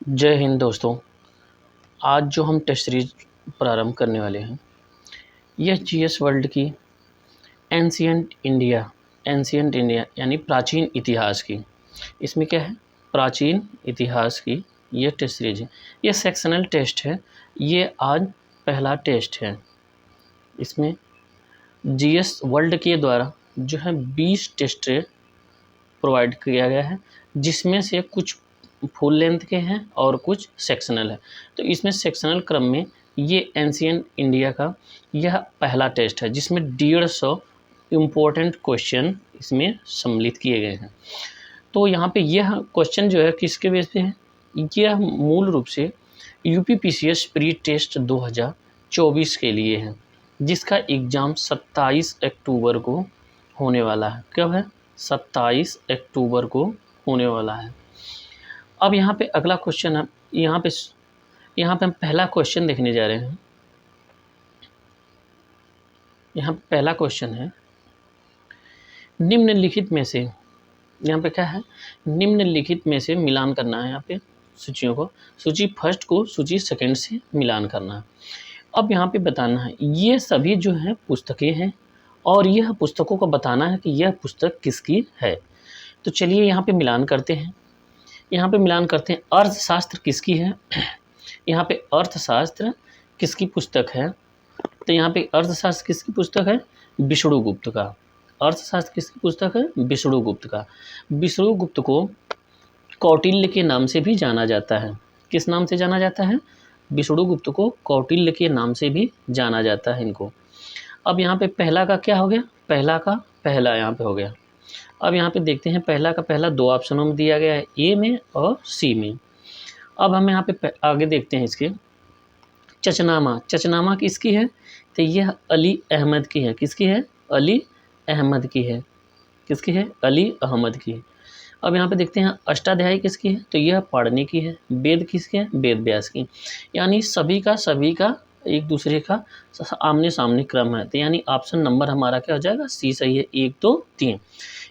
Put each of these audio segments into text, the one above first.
जय हिंद दोस्तों। आज जो हम टेस्ट सीरीज प्रारंभ करने वाले हैं यह जीएस वर्ल्ड की एंशियंट इंडिया यानी प्राचीन इतिहास की, इसमें क्या है, प्राचीन इतिहास की ये टेस्ट सीरीज है। ये सेक्शनल टेस्ट है। ये आज पहला टेस्ट है। इसमें जीएस वर्ल्ड के द्वारा जो है 20 टेस्ट प्रोवाइड किया गया है, जिसमें से कुछ फुल लेंथ के हैं और कुछ सेक्शनल है। तो इसमें सेक्शनल क्रम में ये एंशियंट इंडिया का यह पहला टेस्ट है, जिसमें 150 इम्पोर्टेंट क्वेश्चन इसमें सम्मिलित किए गए हैं। तो यहाँ पे यह क्वेश्चन जो है किसके बेस पे है, यह मूल रूप से यूपीपीसीएस प्री टेस्ट 2024 के लिए है, जिसका एग्ज़ाम 27 अक्टूबर को होने वाला है। कब है? 27 अक्टूबर को होने वाला है। अब यहाँ पे अगला क्वेश्चन है, यहाँ पे हम पहला क्वेश्चन देखने जा रहे हैं। यहाँ पे पहला क्वेश्चन है, निम्नलिखित में से, यहाँ पे क्या है, निम्नलिखित में से मिलान करना है। यहाँ पे सूचियों को, सूची फर्स्ट को सूची सेकंड से मिलान करना है। अब यहाँ पे बताना है ये सभी जो हैं पुस्तकें हैं और यह पुस्तकों को बताना है कि यह पुस्तक किसकी है। तो चलिए यहाँ पे मिलान करते हैं। यहाँ पे मिलान करते हैं, अर्थशास्त्र किसकी है, यहाँ पे अर्थशास्त्र किसकी पुस्तक है। तो यहाँ पे अर्थशास्त्र किसकी पुस्तक है, विष्णुगुप्त का। अर्थशास्त्र किसकी पुस्तक है, विष्णुगुप्त का। विष्णुगुप्त को कौटिल्य के नाम से भी जाना जाता है। किस नाम से जाना जाता है? विष्णुगुप्त को कौटिल्य के नाम से भी जाना जाता है इनको। अब यहाँ पे पहला का क्या हो गया, पहला का पहला यहाँ पे हो गया। अब यहाँ पे देखते हैं, पहला का पहला दो ऑप्शनों में दिया गया है, ए में और सी में। अब हम यहाँ पे आगे देखते हैं इसके, चचनामा। चचनामा किसकी है? तो यह अली अहमद की है। किसकी है? अली अहमद की है। किसकी है? अली अहमद की। अब यहाँ पे देखते हैं, अष्टाध्यायी किसकी है? तो यह पाणिनि की है। वेद किसकी है? वेद व्यास की। यानी सभी का एक दूसरे का आमने सामने क्रम है। तो यानी ऑप्शन नंबर हमारा क्या हो जाएगा, सी सही है। 1 2 3।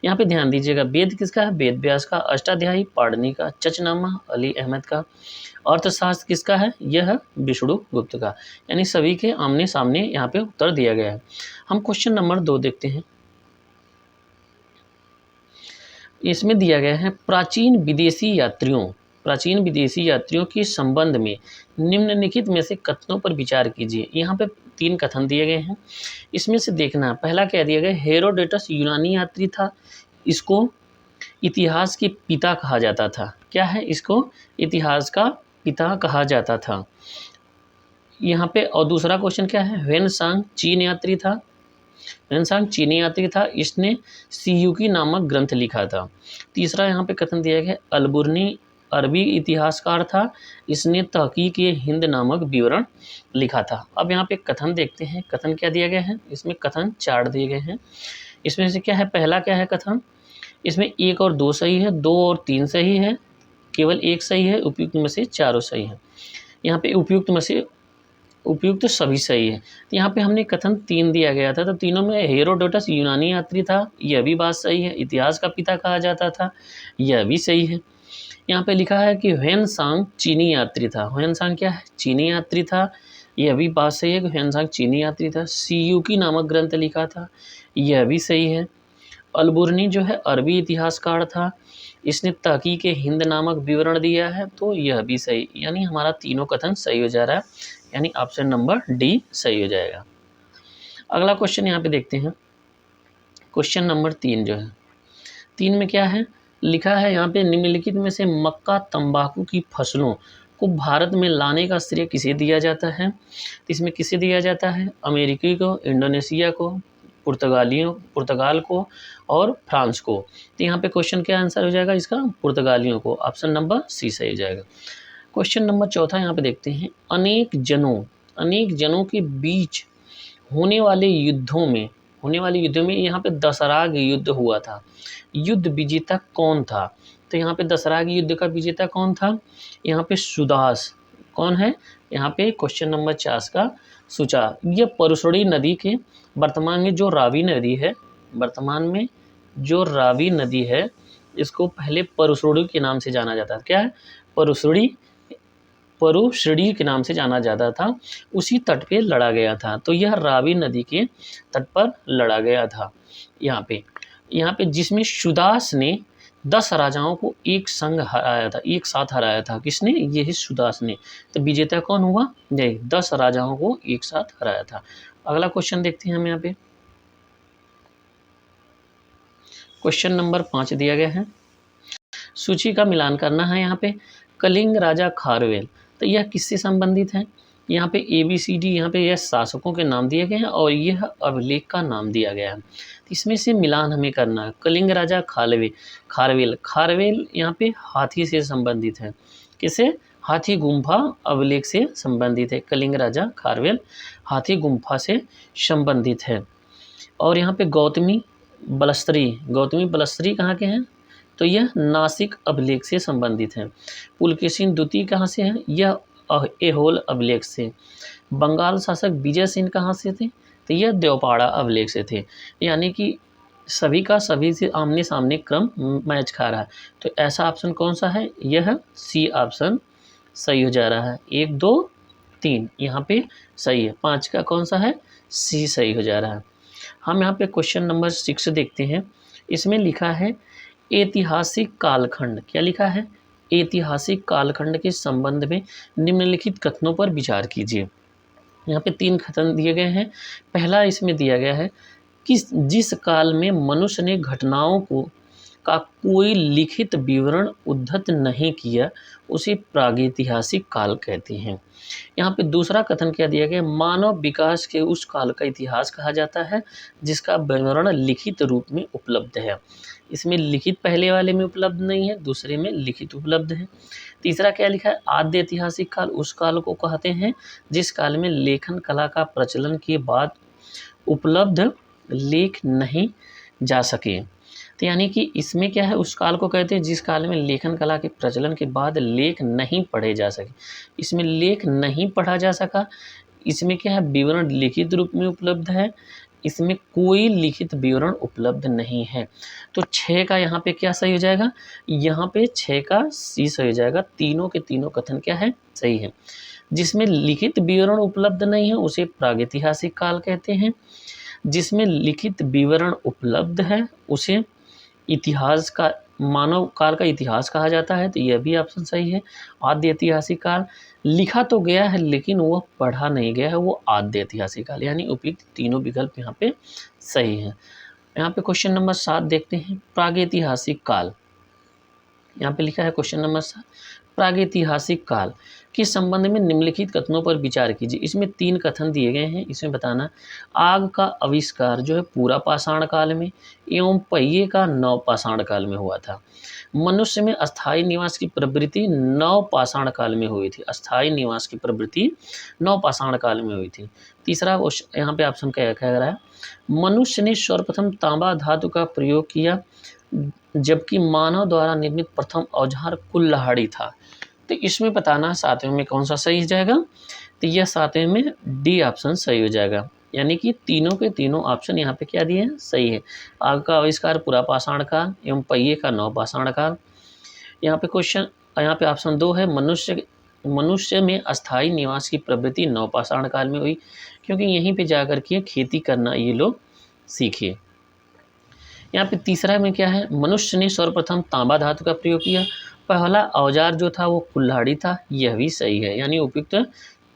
यहाँ पे ध्यान दीजिएगा, वेद किसका है? वेद व्यास का। अष्टाध्यायी पाणिनि का। चचनामा अली अहमद का। अर्थशास्त्र किसका है? यह विष्णुगुप्त का। यानी सभी के आमने सामने यहाँ पे उत्तर दिया गया है। हम क्वेश्चन नंबर 2 देखते हैं। इसमें दिया गया है, प्राचीन विदेशी यात्रियों के संबंध में निम्नलिखित में से कथनों पर विचार कीजिए। यहाँ पे 3 कथन दिए गए हैं। इसमें से देखना, पहला क्या दिया गया, हेरोडोटस यूनानी यात्री था, इसको इतिहास के पिता कहा जाता था। क्या है? इसको इतिहास का पिता कहा जाता था यहाँ पे। और दूसरा क्वेश्चन क्या है, ह्वेनसांग चीन यात्री था। ह्वेनसांग चीनी यात्री था, इसने सीयूकी नामक ग्रंथ लिखा था। तीसरा यहाँ पे कथन दिया गया, अलबुर्नी अरबी इतिहासकार था, इसने तहकीक हिंद नामक विवरण लिखा था। अब यहाँ पे कथन देखते हैं, कथन क्या दिया गया है, इसमें कथन 4 दिए गए हैं। इसमें से क्या है, पहला क्या है कथन, इसमें 1 और 2 सही है, 2 और 3 सही है, केवल 1 सही है, उपयुक्त में से चारों सही है। यहाँ पे उपयुक्त सभी सही है। तो यहाँ पे हमने कथन 3 दिया गया था, तो तीनों में हेरोडोटस यूनानी यात्री था, यह भी बात सही है। इतिहास का पिता कहा जाता था, यह भी सही है। यहाँ पे लिखा है कि ह्वेनसांग चीनी यात्री था। ह्वेनसांग क्या है? चीनी यात्री था, यह भी बात सही है कि ह्वेनसांग चीनी यात्री था। सीयूकी नामक ग्रंथ लिखा था, यह भी सही है। अलबुर्नी जो है अरबी इतिहासकार था, इसने तहकीक हिंद नामक विवरण दिया है, तो यह भी सही। यानी हमारा तीनों कथन सही हो जा रहा है, यानी ऑप्शन नंबर डी सही हो जाएगा। अगला क्वेश्चन यहाँ पे देखते हैं, क्वेश्चन नंबर 3 जो है, 3 में क्या है लिखा है, यहाँ पे निम्नलिखित में से मक्का तंबाकू की फसलों को भारत में लाने का श्रेय किसे दिया जाता है। तो इसमें किसे दिया जाता है, अमेरिकी को, इंडोनेशिया को, पुर्तगाल को और फ्रांस को। तो यहाँ पे क्वेश्चन क्या आंसर हो जाएगा इसका, पुर्तगालियों को। ऑप्शन नंबर सी सही हो जाएगा। क्वेश्चन नंबर 4 यहाँ पे देखते हैं, अनेक जनों के बीच होने वाले युद्धों में यहाँ पे दसराग युद्ध हुआ था, युद्ध विजेता कौन था। तो यहाँ पे दसराग युद्ध का विजेता कौन था, यहाँ पे सुदास। कौन है यहाँ पे, क्वेश्चन नंबर 4 का सुचा। यह परशुड़ी नदी के वर्तमान में जो रावी नदी है, इसको पहले परशुड़ी के नाम से जाना जाता था। क्या है? परशुड़ी परुश्री के नाम से जाना जाता था, उसी तट पे लड़ा गया था। तो यह रावी नदी के तट पर लड़ा गया था। यहाँ पे जिसमें सुदास ने 10 राजाओं को एक संग हराया था, एक साथ हराया था। किसने? यही सुदास ने। तो विजेता कौन हुआ? यही 10 राजाओं को एक साथ हराया था। अगला क्वेश्चन देखते हैं हम यहाँ पे। क्वेश्चन नंबर 5 दिया गया है, सूची का मिलान करना है। यहाँ पे कलिंग राजा खारवेल, तो यह किससे संबंधित है? यहाँ पे ABCD, यहाँ पे यह शासकों के नाम दिए गए हैं और यह अभिलेख का नाम दिया गया है। इसमें से मिलान हमें करना है। कलिंग राजा खारवेल यहाँ पे हाथी से संबंधित है। किसे? हाथी गुम्फा अभिलेख से संबंधित है। कलिंग राजा खारवेल हाथी गुम्फा से संबंधित है। और यहाँ पे गौतमी बलस्त्री कहाँ के हैं? तो यह नासिक अभिलेख से संबंधित है। पुलकेशिन द्वितीय कहाँ से है? यह ऐहोल अभिलेख से। बंगाल शासक विजय सिंह कहाँ से थे? तो यह देवपाड़ा अभिलेख से थे। यानी कि सभी का सभी से आमने सामने क्रम मैच खा रहा है। तो ऐसा ऑप्शन कौन सा है? यह C ऑप्शन सही हो जा रहा है। 1 2 3 यहाँ पे सही है। 5 का कौन सा है? C सही हो जा रहा है। हम यहाँ पे क्वेश्चन नंबर 6 देखते हैं। इसमें लिखा है ऐतिहासिक कालखंड। क्या लिखा है? ऐतिहासिक कालखंड के संबंध में निम्नलिखित कथनों पर विचार कीजिए। यहाँ पे 3 कथन दिए गए हैं। पहला इसमें दिया गया है कि जिस काल में मनुष्य ने घटनाओं का कोई लिखित विवरण उद्धृत नहीं किया, उसे प्रागैतिहासिक काल कहते हैं। यहाँ पे दूसरा कथन क्या दिया गया? मानव विकास के उस काल का इतिहास कहा जाता है जिसका विवरण लिखित रूप में उपलब्ध है। इसमें लिखित पहले वाले में उपलब्ध नहीं है, दूसरे में लिखित उपलब्ध है। तीसरा क्या लिखा है? आद्य ऐतिहासिक काल उस काल को कहते हैं जिस काल में लेखन कला का प्रचलन के बाद उपलब्ध लेख नहीं जा सके। तो यानी कि इसमें क्या है? उस काल को कहते हैं जिस काल में लेखन कला के प्रचलन के बाद लेख नहीं पढ़े जा सके। इसमें लेख नहीं पढ़ा जा सका। इसमें क्या है? विवरण लिखित रूप में उपलब्ध है, इसमें कोई लिखित विवरण उपलब्ध नहीं है। तो 6 का यहाँ पे क्या सही हो जाएगा? यहाँ पे 6 का C सही हो जाएगा। तीनों के तीनों कथन क्या है? सही है। जिसमें लिखित विवरण उपलब्ध नहीं है उसे प्रागैतिहासिक काल कहते हैं। जिसमें लिखित विवरण उपलब्ध है उसे इतिहास का मानव काल का इतिहास कहा जाता है। तो यह भी ऑप्शन सही है। आद्य ऐतिहासिक काल लिखा तो गया है लेकिन वह पढ़ा नहीं गया है, वो आद्य ऐतिहासिक काल। यानी उपयुक्त तीनों विकल्प यहाँ पे सही है। यहाँ पे क्वेश्चन नंबर 7 देखते हैं, प्रागैतिहासिक काल। यहाँ पे लिखा है क्वेश्चन नंबर 7, प्रागैतिहासिक काल के संबंध में निम्नलिखित कथनों पर विचार कीजिए। इसमें 3 कथन दिए गए हैं। इसमें बताना आग का आविष्कार जो है पूरा पाषाण काल में एवं पहिए का नव पाषाण काल में हुआ था। मनुष्य में अस्थायी निवास की प्रवृत्ति नव पाषाण काल में हुई थी। अस्थायी निवास की प्रवृत्ति नव पाषाण काल में हुई थी। तीसरा यहाँ पे ऑप्शन क्या कह रहा है? मनुष्य ने सर्वप्रथम तांबा धातु का प्रयोग किया जबकि मानव द्वारा निर्मित प्रथम औजार कुल्हाड़ी था। तो इसमें बताना 7वें में कौन सा सही हो जाएगा? तो यह 7वें में D ऑप्शन सही हो जाएगा। यानी कि तीनों के तीनों ऑप्शन यहाँ पे क्या दिए हैं? सही है। आग का आविष्कार पूरा पाषाण काल एवं पहिए का नव पाषाण काल। यहाँ पे ऑप्शन 2 है मनुष्य में अस्थायी निवास की प्रवृत्ति नव पाषाण काल में हुई, क्योंकि यहीं पे जाकर के खेती करना ये लोग सीखे। यहाँ पे तीसरा में क्या है? मनुष्य ने सर्वप्रथम तांबा धातु का प्रयोग किया। पहला औजार जो था वो कुल्हाड़ी था। यह भी सही है। यानी उपयुक्त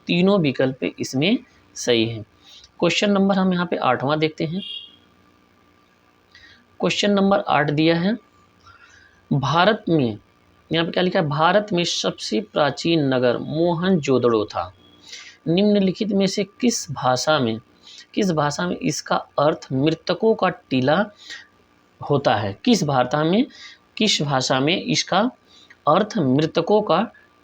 तीनों विकल्प इसमें सही है। क्वेश्चन नंबर हम यहाँ पे 8वां देखते हैं। क्वेश्चन नंबर 8 दिया है, भारत में, यहाँ पे क्या लिखा है? भारत में सबसे प्राचीन नगर मोहनजोदड़ो था। निम्नलिखित में से किस भाषा में इसका अर्थ मृतकों का टीला होता है? किस भाषा में इसका अर्थ मृतकों का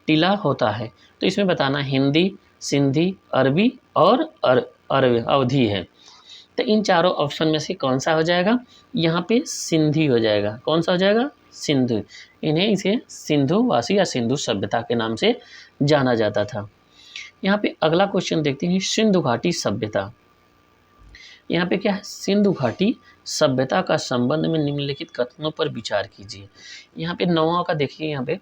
टीला होता है? तो इसमें बताना हिंदी, सिंधी, अरबी और अवधी है। तो इन चारों ऑप्शन में से कौन सा हो जाएगा? यहाँ पे सिंधी हो जाएगा। कौन सा हो जाएगा? सिंधु। इसे सिंधुवासी या सिंधु सभ्यता के नाम से जाना जाता था। यहाँ पे अगला क्वेश्चन देखते हैं, सिंधु घाटी सभ्यता। यहाँ पे क्या है, सिंधु घाटी सभ्यता का संबंध में निम्नलिखित कथनों पर विचार कीजिए। यहाँ पे 9वां का देखिए, यहाँ पे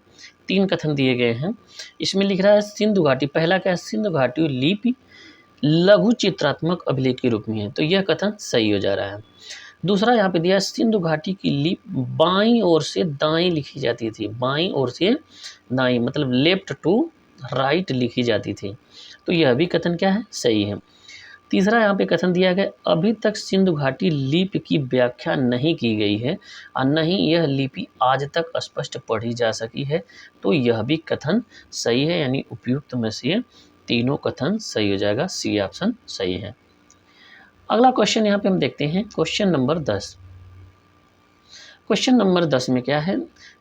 3 कथन दिए गए हैं। इसमें लिख रहा है सिंधु घाटी, पहला क्या है, सिंधु घाटी लिपि लघु चित्रात्मक अभिलेख के रूप में है, तो यह कथन सही हो जा रहा है। दूसरा यहाँ पे दिया है सिंधु घाटी की लिपि बाईं ओर से दाएं लिखी जाती थी, बाईं ओर से दाएं मतलब लेफ्ट टू राइट लिखी जाती थी, तो यह भी कथन क्या है, सही है। तीसरा यहाँ पे कथन दिया गया, अभी तक सिंधु घाटी लिपि की व्याख्या नहीं की गई है और न ही यह लिपि आज तक स्पष्ट पढ़ी जा सकी है, तो यह भी कथन सही है। यानी उपयुक्त में से तीनों कथन सही हो जाएगा, सी ऑप्शन सही है। अगला क्वेश्चन यहाँ पे हम देखते हैं, क्वेश्चन नंबर 10। क्वेश्चन नंबर 10 में क्या है,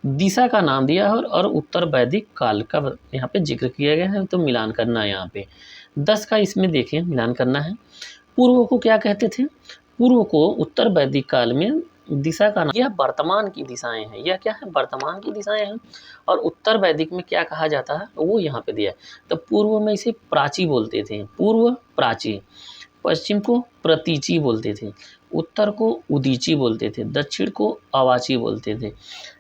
दिशा का नाम दिया है और उत्तर वैदिक काल का यहाँ पे जिक्र किया गया है, तो मिलान करना है। यहाँ पे 10 का इसमें देखें मिलान करना है। पूर्व को क्या कहते थे, पूर्व को उत्तर वैदिक काल में दिशा का नाम, यह वर्तमान की दिशाएं हैं, यह क्या है, वर्तमान की दिशाएं हैं। और उत्तर वैदिक में क्या कहा जाता है, वो यहाँ पे दिया है। तो पूर्व में इसे प्राची बोलते थे, पूर्व प्राची। पश्चिम को प्रतीची बोलते थे, उत्तर को उदीची बोलते थे, दक्षिण को अवाची बोलते थे।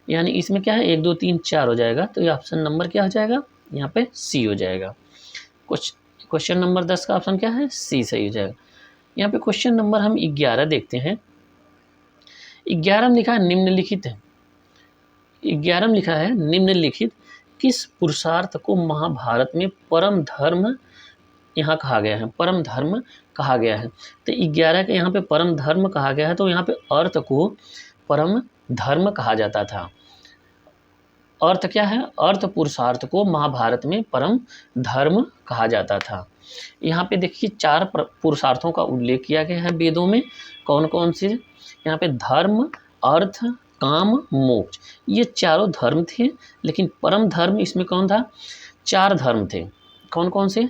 यानी इसमें क्या है, 1 2 3 4 हो जाएगा, तो ये ऑप्शन नंबर क्या हो जाएगा, यहाँ पे सी हो जाएगा। क्वेश्चन नंबर 10 का ऑप्शन क्या है, सी सही हो जाएगा। यहाँ पे क्वेश्चन नंबर हम 11 देखते हैं। 11 में लिखा है निम्नलिखित है, 11 में लिखा है निम्नलिखित किस पुरुषार्थ को महाभारत में परम धर्म यहाँ कहा गया है, परम धर्म कहा गया है। तो 11 के यहाँ पे परम धर्म कहा गया है, तो यहाँ पे अर्थ को परम धर्म कहा जाता था। अर्थ क्या है, अर्थ पुरुषार्थ को महाभारत में परम धर्म कहा जाता था। यहाँ पे देखिए 4 पुरुषार्थों का उल्लेख किया गया है वेदों में। कौन कौन से, यहाँ पे धर्म, अर्थ, काम, मोक्ष, ये चारों धर्म थे। लेकिन परम धर्म इसमें कौन था, 4 धर्म थे। कौन कौन से,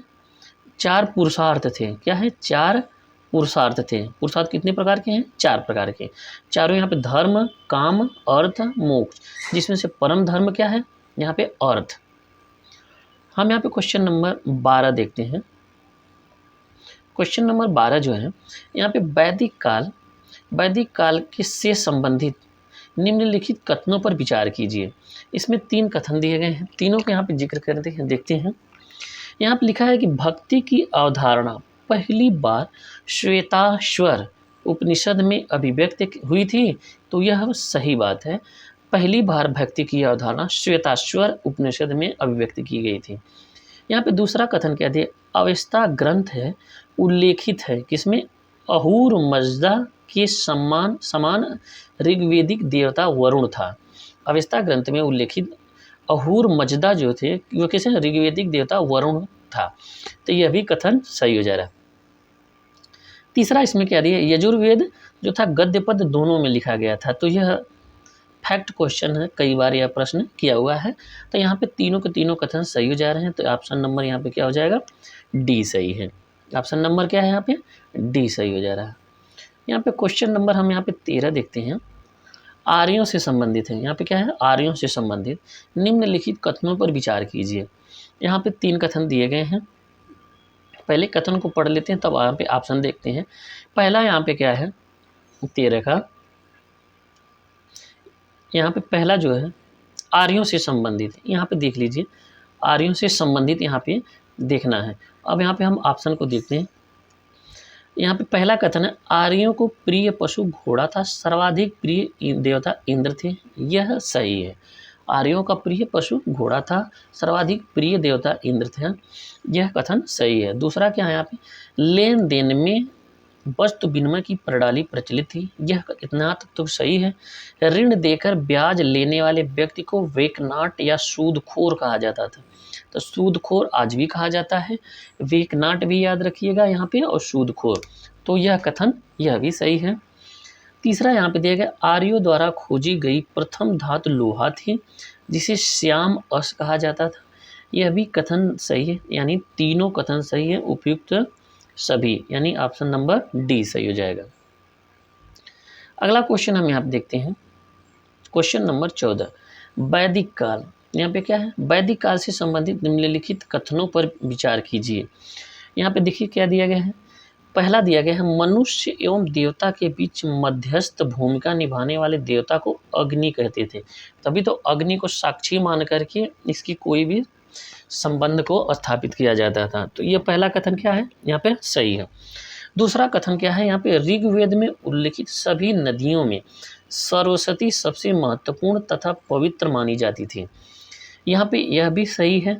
4 पुरुषार्थ थे। क्या है, 4 पुरुषार्थ थे। पुरुषार्थ कितने प्रकार के हैं, 4 प्रकार के। चारों यहाँ पे धर्म, काम, अर्थ, मोक्ष, जिसमें से परम धर्म क्या है, यहाँ पे अर्थ। हम यहाँ पे क्वेश्चन नंबर 12 देखते हैं। क्वेश्चन नंबर 12 जो है, यहाँ पे वैदिक काल के से संबंधित निम्नलिखित कथनों पर विचार कीजिए। इसमें 3 कथन दिए गए हैं, तीनों के यहाँ पे जिक्र करते हैं, देखते हैं। यहाँ पे लिखा है कि भक्ति की अवधारणा पहली बार श्वेताश्वर उपनिषद में अभिव्यक्त हुई थी, तो यह सही बात है। पहली बार भक्ति की अवधारणा श्वेताश्वर उपनिषद में अभिव्यक्त की गई थी। यहाँ पे दूसरा कथन क्या दिया, अवेस्ता ग्रंथ है उल्लेखित है किसमें, अहूर मजदा के समान ऋग्वेदिक देवता वरुण था। अवेस्ता ग्रंथ में उल्लेखित अहूर मजदा जो थे वो किसे, ऋग्वेदिक देवता वरुण था, तो यह भी कथन सही हो जा रहा है। तीसरा इसमें क्या दिया, यजुर्वेद जो था गद्य पद दोनों में लिखा गया था, तो यह फैक्ट क्वेश्चन है, कई बार यह प्रश्न किया हुआ है। तो यहाँ पे तीनों के तीनों कथन सही हो जा रहे हैं, तो ऑप्शन नंबर यहाँ पे क्या हो जाएगा, डी सही है। ऑप्शन नंबर क्या है, यहाँ पे डी सही हो जा रहा है। यहाँ पे क्वेश्चन नंबर हम यहाँ पे 13 देखते हैं, आर्यों से संबंधित है। यहाँ पे क्या है, आर्यों से संबंधित निम्नलिखित कथनों पर विचार कीजिए। यहाँ पे 3 कथन दिए गए हैं, पहले कथन को पढ़ लेते हैं, तब यहाँ पे ऑप्शन देखते हैं। पहला यहाँ पे क्या है 13 का, यहाँ पे पहला जो है आर्यों से संबंधित, यहाँ पे देख लीजिए, आर्यों से संबंधित यहाँ पे देखना है। अब यहाँ पे हम ऑप्शन को देखते हैं। यहाँ पे पहला कथन है, आर्यों को प्रिय पशु घोड़ा था, सर्वाधिक प्रिय देवता इंद्र थे, यह सही है। आर्यों का प्रिय पशु घोड़ा था, सर्वाधिक प्रिय देवता इंद्र थे, यह कथन सही है। दूसरा क्या है, यहाँ पे लेन देन में वस्तु विनिमय की प्रणाली प्रचलित थी, यह इतना तक तो सही है। ऋण देकर ब्याज लेने वाले व्यक्ति को वेकनाट या सूदखोर कहा जाता था, तो सूदखोर आज भी कहा जाता है, वेकनाट भी याद रखिएगा यहाँ पे, और सूदखोर, तो यह कथन यह भी सही है। तीसरा यहाँ पे दिया गया, आर्यों द्वारा खोजी गई प्रथम धातु लोहा थी, जिसे श्याम अस कहा जाता था, यह भी कथन सही है। यानी तीनों कथन सही है, उपयुक्त सभी, यानी ऑप्शन नंबर डी सही हो जाएगा। अगला क्वेश्चन हम यहाँ पे देखते हैं, क्वेश्चन नंबर 14, वैदिक काल। यहाँ पे क्या है, वैदिक काल से संबंधित निम्नलिखित कथनों पर विचार कीजिए। यहाँ पे देखिए क्या दिया गया है, पहला दिया गया है, मनुष्य एवं देवता के बीच मध्यस्थ भूमिका निभाने वाले देवता को अग्नि कहते थे। तभी तो अग्नि को साक्षी मान करके इसकी कोई भी संबंध को स्थापित किया जाता था। तो ये पहला कथन क्या है, यहाँ पे सही है। दूसरा कथन क्या है, यहाँ पे ऋग्वेद में उल्लिखित सभी नदियों में सरस्वती सबसे महत्वपूर्ण तथा पवित्र मानी जाती थी। यहाँ पे यह भी सही है।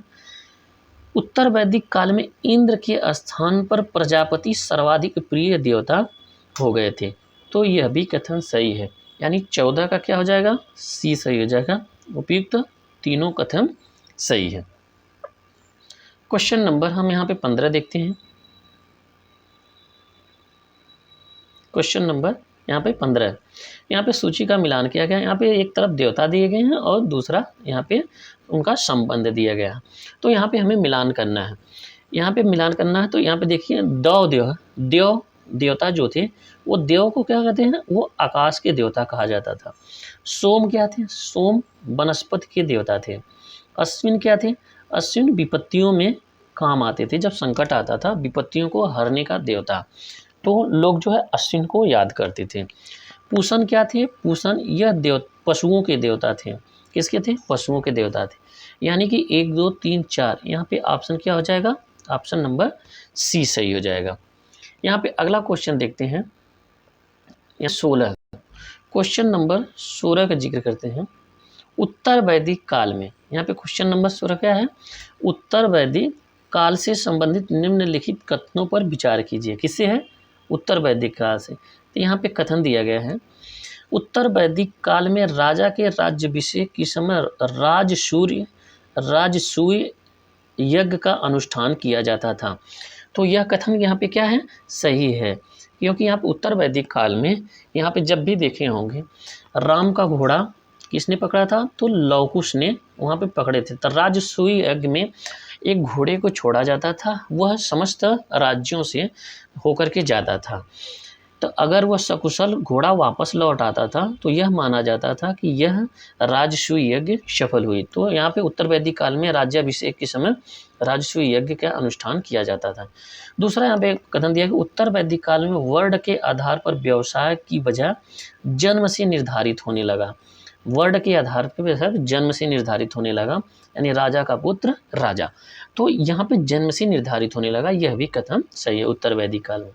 उत्तर वैदिक काल में इंद्र के स्थान पर प्रजापति सर्वाधिक प्रिय देवता हो गए थे। तो यह भी कथन सही है, यानी 14 का क्या हो जाएगा, सी सही हो जाएगा। उपयुक्त तीनों कथन सही है। क्वेश्चन नंबर हम यहाँ पे 15 देखते हैं। क्वेश्चन नंबर यहाँ पे 15, यहाँ पे सूची का मिलान किया गया। यहाँ पे एक तरफ देवता दिए गए हैं और दूसरा यहाँ पे उनका संबंध दिया गया है। तो यहाँ पे हमें मिलान करना है। यहाँ पे मिलान करना है तो यहाँ पे देखिए देव देवता जो थे वो देव को क्या कहते हैं, वो आकाश के देवता कहा जाता था। सोम क्या थे, सोम वनस्पति के देवता थे। अश्विन क्या थे, अश्विन विपत्तियों में काम आते थे, जब संकट आता था विपत्तियों को हरने का देवता, तो लोग जो है अश्विन को याद करते थे। पूषण क्या थे, पूषण यह पशुओं के देवता थे। किसके थे, पशुओं के देवता थे। यानी कि 1 2 3 4 यहाँ पे ऑप्शन क्या हो जाएगा, ऑप्शन नंबर सी सही हो जाएगा। यहाँ पे अगला क्वेश्चन देखते हैं, यहाँ 16 क्वेश्चन नंबर 16 का जिक्र करते हैं। उत्तर वैदिक काल में, यहाँ पे क्वेश्चन नंबर 16 क्या है, उत्तर वैदिक काल से संबंधित निम्नलिखित कथनों पर विचार कीजिए। किससे है, उत्तर वैदिक काल से। तो यहाँ पे कथन दिया गया है, उत्तर वैदिक काल में राजा के राज्याभिषेक के समय राजसूय यज्ञ का अनुष्ठान किया जाता था। तो यह कथन यहाँ पे क्या है, सही है, क्योंकि यहाँ पे उत्तर वैदिक काल में यहाँ पे जब भी देखे होंगे राम का घोड़ा किसने पकड़ा था, तो लवकुश ने वहाँ पे पकड़े थे। तो राजसूय यज्ञ में एक घोड़े को छोड़ा जाता था, वह समस्त राज्यों से होकर के जाता था। तो अगर वह सकुशल घोड़ा वापस लौट आता था तो यह माना जाता था कि यह राजसूय यज्ञ सफल हुई। तो यहाँ पे उत्तर वैदिक काल में राज्याभिषेक के समय राजसूय यज्ञ का अनुष्ठान किया जाता था। दूसरा यहाँ पे कथन दिया कि उत्तर वैदिक काल में वर्ण के आधार पर व्यवसाय की वजह जन्म से निर्धारित होने लगा। वर्ण के आधार पर जन्म से निर्धारित होने लगा, यानी राजा का पुत्र राजा। तो यहाँ पे जन्म से निर्धारित होने लगा, यह भी कथन सही है उत्तर वैदिक काल में।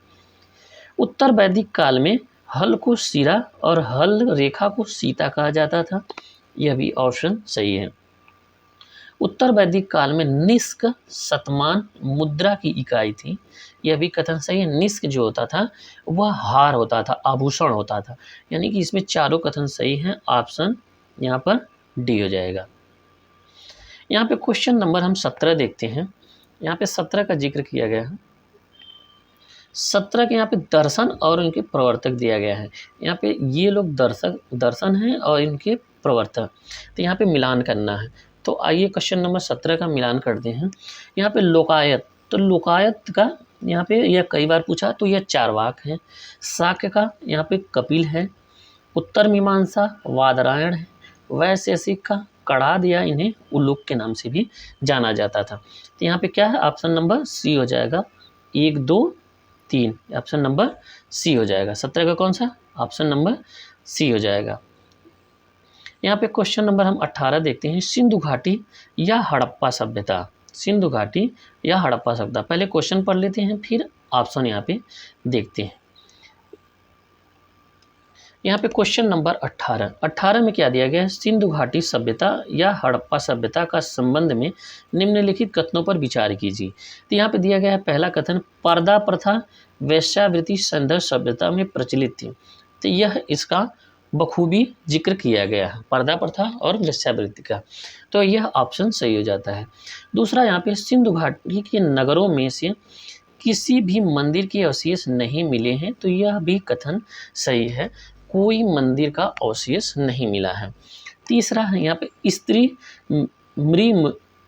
उत्तर वैदिक काल में हल को सिरा और हल रेखा को सीता कहा जाता था, यह भी ऑप्शन सही है। उत्तर वैदिक काल में निष्क शतमान मुद्रा की इकाई थी, यह भी कथन सही है। निष्क जो होता था वह हार होता था, आभूषण होता था, यानी कि इसमें चारों कथन सही हैं। ऑप्शन यहाँ पर डी हो जाएगा। यहाँ पे क्वेश्चन नंबर हम 17 देखते हैं। यहाँ पे 17 का जिक्र किया गया है। 17 के यहाँ पे दर्शन और इनके प्रवर्तक दिया गया है। यहाँ पे ये लोग दर्शन हैं और इनके प्रवर्तक, तो यहाँ पे मिलान करना है। तो आइए क्वेश्चन नंबर 17 का मिलान करते हैं। यहाँ पे लोकायत, तो लोकायत का यहाँ पे यह कई बार पूछा, तो यह चारवाक है। शाक्य का यहाँ पे कपिल है। उत्तर मीमांसा वादरायण है। वैशेषिक का कड़ाद या इन्हें उल्लूक के नाम से भी जाना जाता था। तो यहाँ पे क्या है, ऑप्शन नंबर सी हो जाएगा। 1 2 3 ऑप्शन नंबर सी हो जाएगा। 17 का कौन सा, ऑप्शन नंबर सी हो जाएगा। यहाँ पे क्वेश्चन नंबर हम 18 देखते हैं। सिंधु घाटी या हड़प्पा सभ्यता, सिंधु घाटी या हड़प्पा सभ्यता। पहले क्वेश्चन पढ़ लेते हैं, फिर ऑप्शन यहाँ पे देखते हैं। यहाँ पे क्वेश्चन नंबर 18 में क्या दिया गया है, सिंधु घाटी सभ्यता या हड़प्पा सभ्यता का संबंध में निम्नलिखित कथनों पर विचार कीजिए। तो यहाँ पे दिया गया है पहला कथन, पर्दा प्रथा वेश्यावृत्ति संदर्भ सभ्यता में प्रचलित थी। तो यह इसका बखूबी जिक्र किया गया है, पर्दा प्रथा और वेश्यावृत्ति का। तो यह ऑप्शन सही हो जाता है। दूसरा यहाँ पे सिंधु घाटी के नगरों में से किसी भी मंदिर के अवशेष नहीं मिले हैं, तो यह भी कथन सही है, कोई मंदिर का अवशेष नहीं मिला है। तीसरा है यहाँ पे स्त्री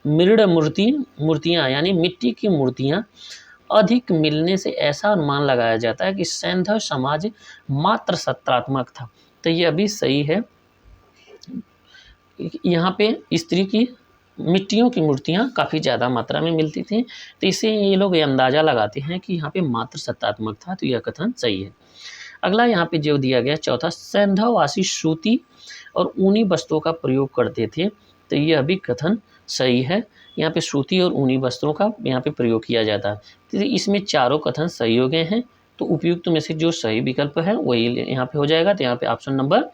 मृड मूर्तियाँ यानी मिट्टी की मूर्तियाँ अधिक मिलने से ऐसा अनुमान लगाया जाता है कि सैंधव समाज मात्र सत्रात्मक था। तो यह भी सही है। यहाँ पे स्त्री की मिट्टियों की मूर्तियाँ काफ़ी ज़्यादा मात्रा में मिलती थी, तो इससे ये लोग ये अंदाज़ा लगाते हैं कि यहाँ पे मात्र सत्तात्मक था, तो यह कथन सही है। अगला यहाँ पे जो दिया गया चौथा, सैंधववासी श्रुति और ऊनी वस्त्रों का प्रयोग करते थे, तो यह भी कथन सही है। यहाँ पे श्रुति और ऊनी वस्त्रों का यहाँ पे प्रयोग किया जाता है, तो इसमें चारों कथन सही हो गए हैं। तो उपयुक्त में से जो सही विकल्प है वही यहाँ पे हो जाएगा, तो यहाँ पे ऑप्शन नंबर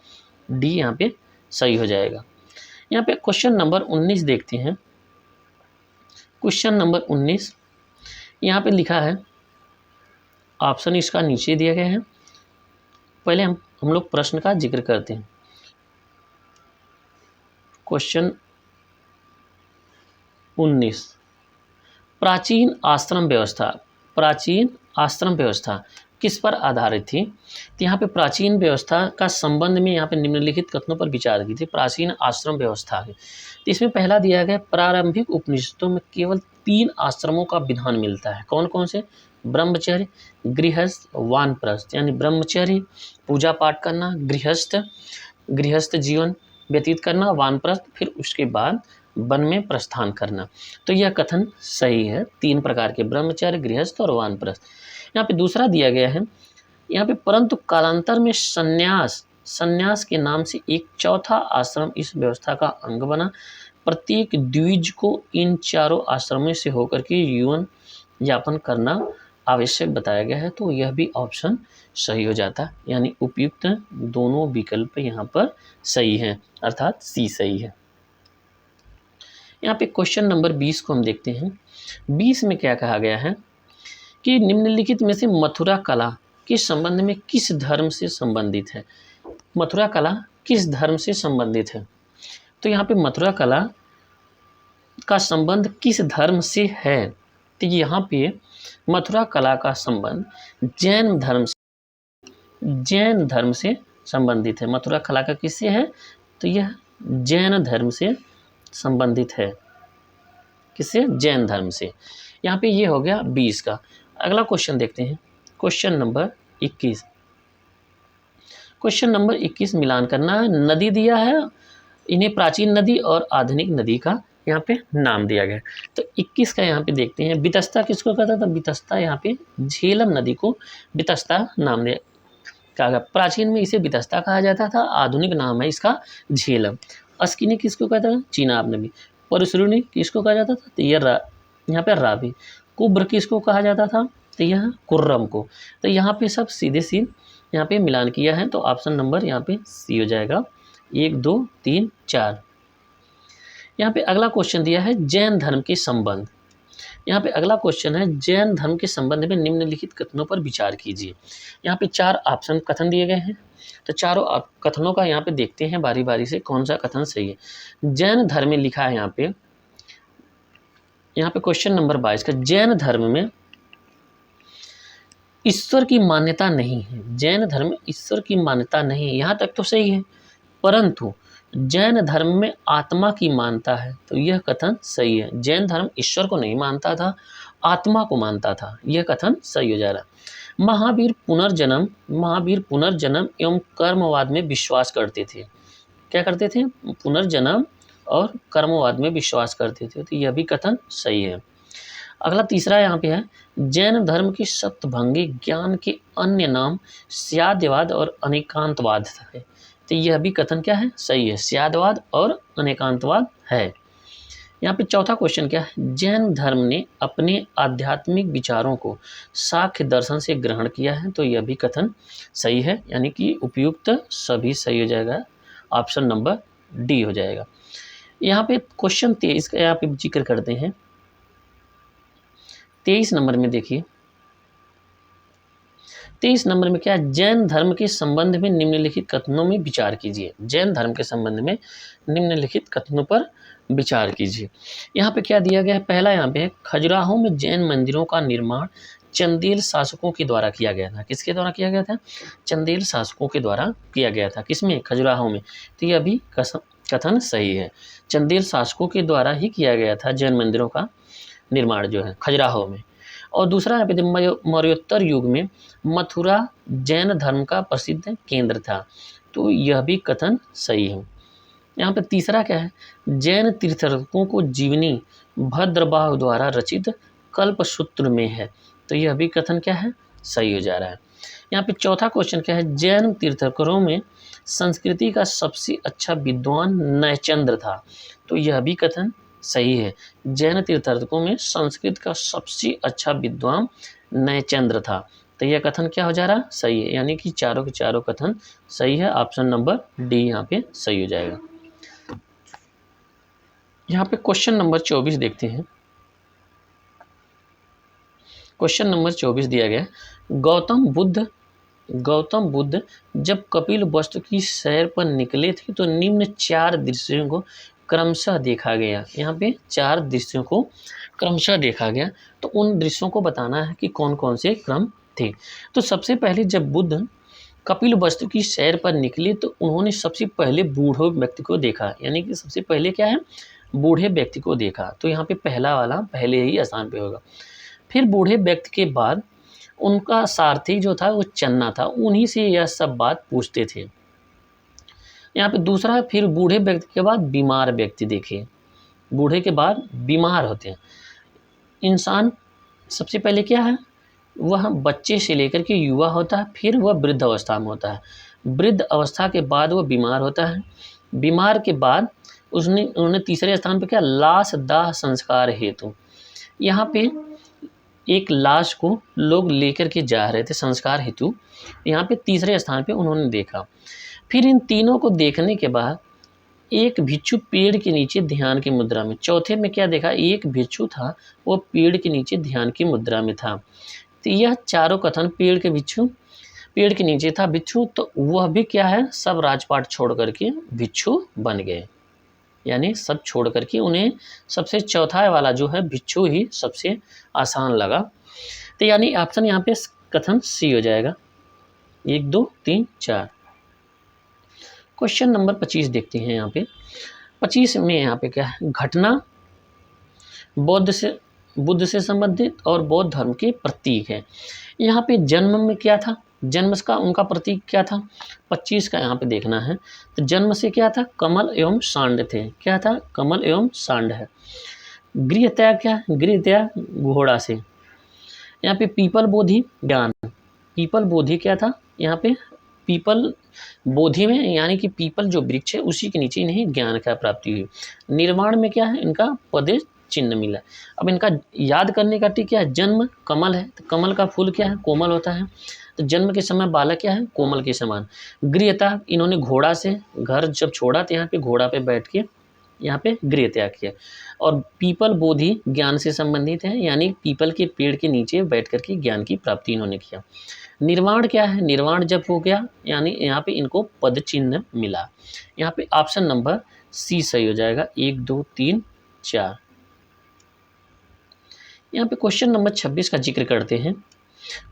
डी यहाँ पे सही हो जाएगा। यहाँ पे क्वेश्चन नंबर 19 देखते हैं। क्वेश्चन नंबर 19 यहाँ पे लिखा है, ऑप्शन इसका नीचे दिए गए हैं। पहले हम लोग प्रश्न का जिक्र करते हैं। क्वेश्चन 19, प्राचीन आश्रम व्यवस्था किस पर आधारित थी? तो यहाँ पे प्राचीन व्यवस्था का संबंध में यहाँ पे निम्नलिखित कथनों पर विचार की थी। प्राचीन आश्रम व्यवस्था है, तो इसमें पहला दिया गया, प्रारंभिक उपनिषदों में केवल 3 आश्रमों का विधान मिलता है। कौन कौन से? ब्रह्मचर्य, गृहस्थ, वानप्रस्थ। यानी ब्रह्मचर्य पूजा पाठ करना, गृहस्थ जीवन व्यतीत करना, वानप्रस्थ फिर उसके बाद वन में प्रस्थान करना। तो यह कथन सही है, 3 प्रकार के, ब्रह्मचर्य, गृहस्थ और वानप्रस्थ। यहाँ पे दूसरा दिया गया है, यहाँ पे परंतु कालांतर में संन्यास के नाम से एक चौथा आश्रम इस व्यवस्था का अंग बना। प्रत्येक द्विज को इन चारों आश्रमों से होकर के जीवन यापन करना आवश्यक बताया गया है, तो यह भी ऑप्शन सही हो जाता है। यानी उपयुक्त दोनों विकल्प यहाँ पर सही हैं, अर्थात सी सही है। यहाँ पे क्वेश्चन नंबर 20 को हम देखते हैं। 20 में क्या कहा गया है कि निम्नलिखित में से मथुरा कला के संबंध में किस धर्म से संबंधित है? मथुरा कला किस धर्म से संबंधित है? तो यहाँ पे मथुरा कला का संबंध किस धर्म से है? तो यहाँ पे मथुरा कला का संबंध जैन धर्म से संबंधित है। मथुरा कला का किससे है? तो यह जैन धर्म से संबंधित है। किससे? जैन धर्म से। यहाँ पे ये हो गया 20 का। अगला क्वेश्चन देखते हैं, क्वेश्चन नंबर 21। क्वेश्चन नंबर 21 मिलान करना है। नदी दिया है, इन्हें प्राचीन नदी और आधुनिक नदी का यहाँ पे नाम दिया गया। तो 21 का यहाँ पे देखते हैं, वितस्ता किसको कहता था? वितस्ता यहाँ पे झेलम नदी को वितस्ता नाम दिया कहा। प्राचीन में इसे वितस्ता कहा जाता था, आधुनिक नाम है इसका झेलम। अस्किनी किसको कहता था? चीनाब नदी। परशुनी किसको कहा जाता था? तो यहाँ पे रावी। कुब्र किसको कहा जाता था? तो यह कुर्रम को। तो यहाँ पे सब सीधे यहाँ पे मिलान किया है, तो ऑप्शन नंबर यहाँ पे सी हो जाएगा। 1 2 3 4। यहाँ पे अगला क्वेश्चन दिया है जैन धर्म के संबंध। यहाँ पे अगला क्वेश्चन है जैन धर्म के संबंध में निम्नलिखित कथनों पर विचार कीजिए। यहाँ पे 4 ऑप्शन कथन दिए गए हैं, तो चारों कथनों का यहाँ पे देखते हैं बारी बारी से कौन सा कथन सही है। जैन धर्म में लिखा है यहाँ पे क्वेश्चन नंबर 22 का, जैन धर्म में ईश्वर की मान्यता नहीं है। जैन धर्म में ईश्वर की मान्यता नहीं है, यहाँ तक तो सही है, परंतु जैन धर्म में आत्मा की मानता है, तो यह कथन सही है। जैन धर्म ईश्वर को नहीं मानता था, आत्मा को मानता था, यह कथन सही हो जा रहा है। महावीर पुनर्जन्म एवं कर्मवाद में विश्वास करते थे। क्या करते थे? पुनर्जन्म और कर्मवाद में विश्वास करते थे, तो यह भी कथन सही है। अगला तीसरा यहाँ पे है, जैन धर्म की सप्तभंगी ज्ञान के अन्य नाम स्याद्वाद और अनेकांतवाद है, तो यह भी कथन क्या है? सही है, स्याद्वाद और अनेकांतवाद है। यहाँ पे चौथा क्वेश्चन क्या है, जैन धर्म ने अपने आध्यात्मिक विचारों को सांख्य दर्शन से ग्रहण किया है, तो यह भी कथन सही है। यानी कि उपयुक्त सभी सही हो जाएगा, ऑप्शन नंबर डी हो जाएगा। यहाँ पे क्वेश्चन 23 का यहाँ पे जिक्र करते हैं। 23 नंबर में देखिए, 23 नंबर में क्या, जैन धर्म के संबंध में निम्नलिखित कथनों में विचार कीजिए। जैन धर्म के संबंध में निम्नलिखित कथनों पर विचार कीजिए। यहाँ पे क्या दिया गया है? पहला यहाँ पे खजुराहो में जैन मंदिरों का निर्माण चंदेल शासकों के द्वारा किया गया था। किसके द्वारा किया गया था? चंदेल शासकों के द्वारा किया गया था। किसमें? खजुराहो में। तो यह भी कथन सही है, चंदेल शासकों के द्वारा ही किया गया था जैन मंदिरों का निर्माण जो है खजुराहो में। और दूसरा यहाँ पे मौर्योत्तर युग में मथुरा जैन धर्म का प्रसिद्ध केंद्र था, तो यह भी कथन सही है। यहाँ पे तीसरा क्या है, जैन तीर्थंकरों को जीवनी भद्रबाहु द्वारा रचित कल्पसूत्र में है। तो यह भी कथन क्या है, सही हो जा रहा है। यहाँ पे चौथा क्वेश्चन क्या है, जैन तीर्थंकरों में संस्कृति का सबसे अच्छा विद्वान नयचंद्र था। तो यह भी कथन सही है। जैन तीर्थंकरों में संस्कृत का सबसे अच्छा विद्वान नयचंद्र था। तो यह कथन क्या हो जा रहा है, सही है। यानी कि चारों के चारों कथन सही है। ऑप्शन नंबर डी यहाँ पे सही हो जाएगा। यहाँ पे क्वेश्चन नंबर 24 देखते हैं। क्वेश्चन नंबर 24 दिया गया, गौतम बुद्ध जब कपिल वस्तु की सैर पर निकले थे तो निम्न 4 दृश्यों को क्रमशः देखा गया। यहाँ पे 4 दृश्यों को क्रमशः देखा गया, तो उन दृश्यों को बताना है कि कौन कौन से क्रम थे। तो सबसे पहले जब बुद्ध कपिल वस्तु की सैर पर निकले तो उन्होंने सबसे पहले बूढ़े व्यक्ति को देखा। यानी कि सबसे पहले क्या है, बूढ़े व्यक्ति को देखा। तो यहाँ पे पहला वाला पहले ही स्थान पे होगा। फिर बूढ़े व्यक्ति के बाद उनका सारथी जो था वो चन्ना था, उन्हीं से यह सब बात पूछते थे। यहाँ पे दूसरा, फिर बूढ़े व्यक्ति के बाद बीमार व्यक्ति देखे। बूढ़े के बाद बीमार होते हैं इंसान। सबसे पहले क्या है, वह बच्चे से लेकर के युवा होता है, फिर वह वृद्ध अवस्था में होता है। वृद्ध अवस्था के बाद वह बीमार होता है। बीमार के बाद उन्होंने तीसरे स्थान पर क्या, लाश दाह संस्कार हेतु। यहाँ पे एक लाश को लोग लेकर के जा रहे थे संस्कार हेतु। यहाँ पे तीसरे स्थान पे उन्होंने देखा। फिर इन तीनों को देखने के बाद एक भिक्षु पेड़ के नीचे ध्यान की मुद्रा में। चौथे में क्या देखा, एक भिक्षु था, वो पेड़ के नीचे ध्यान की मुद्रा में था। तो यह चारों कथन, पेड़ के नीचे था भिक्षु, तो वह भी क्या है, सब राजपाट छोड़ करके भिक्षु बन गए। यानी सब छोड़ करके उन्हें सबसे चौथा वाला जो है भिक्षु ही सबसे आसान लगा। तो यानी ऑप्शन यहाँ पे कथन सी हो जाएगा। 1 2 3 4। क्वेश्चन नंबर 25 देखते हैं। यहाँ पे 25 में यहाँ पे क्या है, घटना बुद्ध से संबंधित और बौद्ध धर्म के प्रतीक है। यहाँ पे जन्म में क्या था, जन्म का उनका प्रतीक क्या था, 25 का यहाँ पे देखना है। तो जन्म से क्या था, कमल एवं सांड थे। क्या था, कमल एवं सांड है। गृह त्याग क्या है, गृह त्याग घोड़ा से। यहाँ पे पीपल बोधि ज्ञान, पीपल बोधि क्या था, यहाँ पे पीपल बोधि में यानी कि पीपल जो वृक्ष है उसी के नीचे इन्हें ज्ञान का प्राप्ति हुई। निर्वाण में क्या है, इनका पदे चिन्ह मिला। अब इनका याद करने का टिक क्या है, जन्म कमल है, तो कमल का फूल क्या है, कोमल होता है। तो जन्म के समय बालक क्या है, कोमल के समान। गृहता, इन्होंने घोड़ा से घर जब छोड़ा तो यहाँ पे घोड़ा पे बैठ के यहाँ पे गृह त्याग किया। और पीपल बोधि ज्ञान से संबंधित है, यानी पीपल के पेड़ के नीचे बैठ करके ज्ञान की प्राप्ति इन्होंने किया। निर्वाण क्या है, निर्वाण जब हो गया यानी यहाँ पे इनको पद चिन्ह मिला। यहाँ पे ऑप्शन नंबर सी सही हो जाएगा। 1 2 3 4। यहाँ पे क्वेश्चन नंबर 26 का जिक्र करते हैं।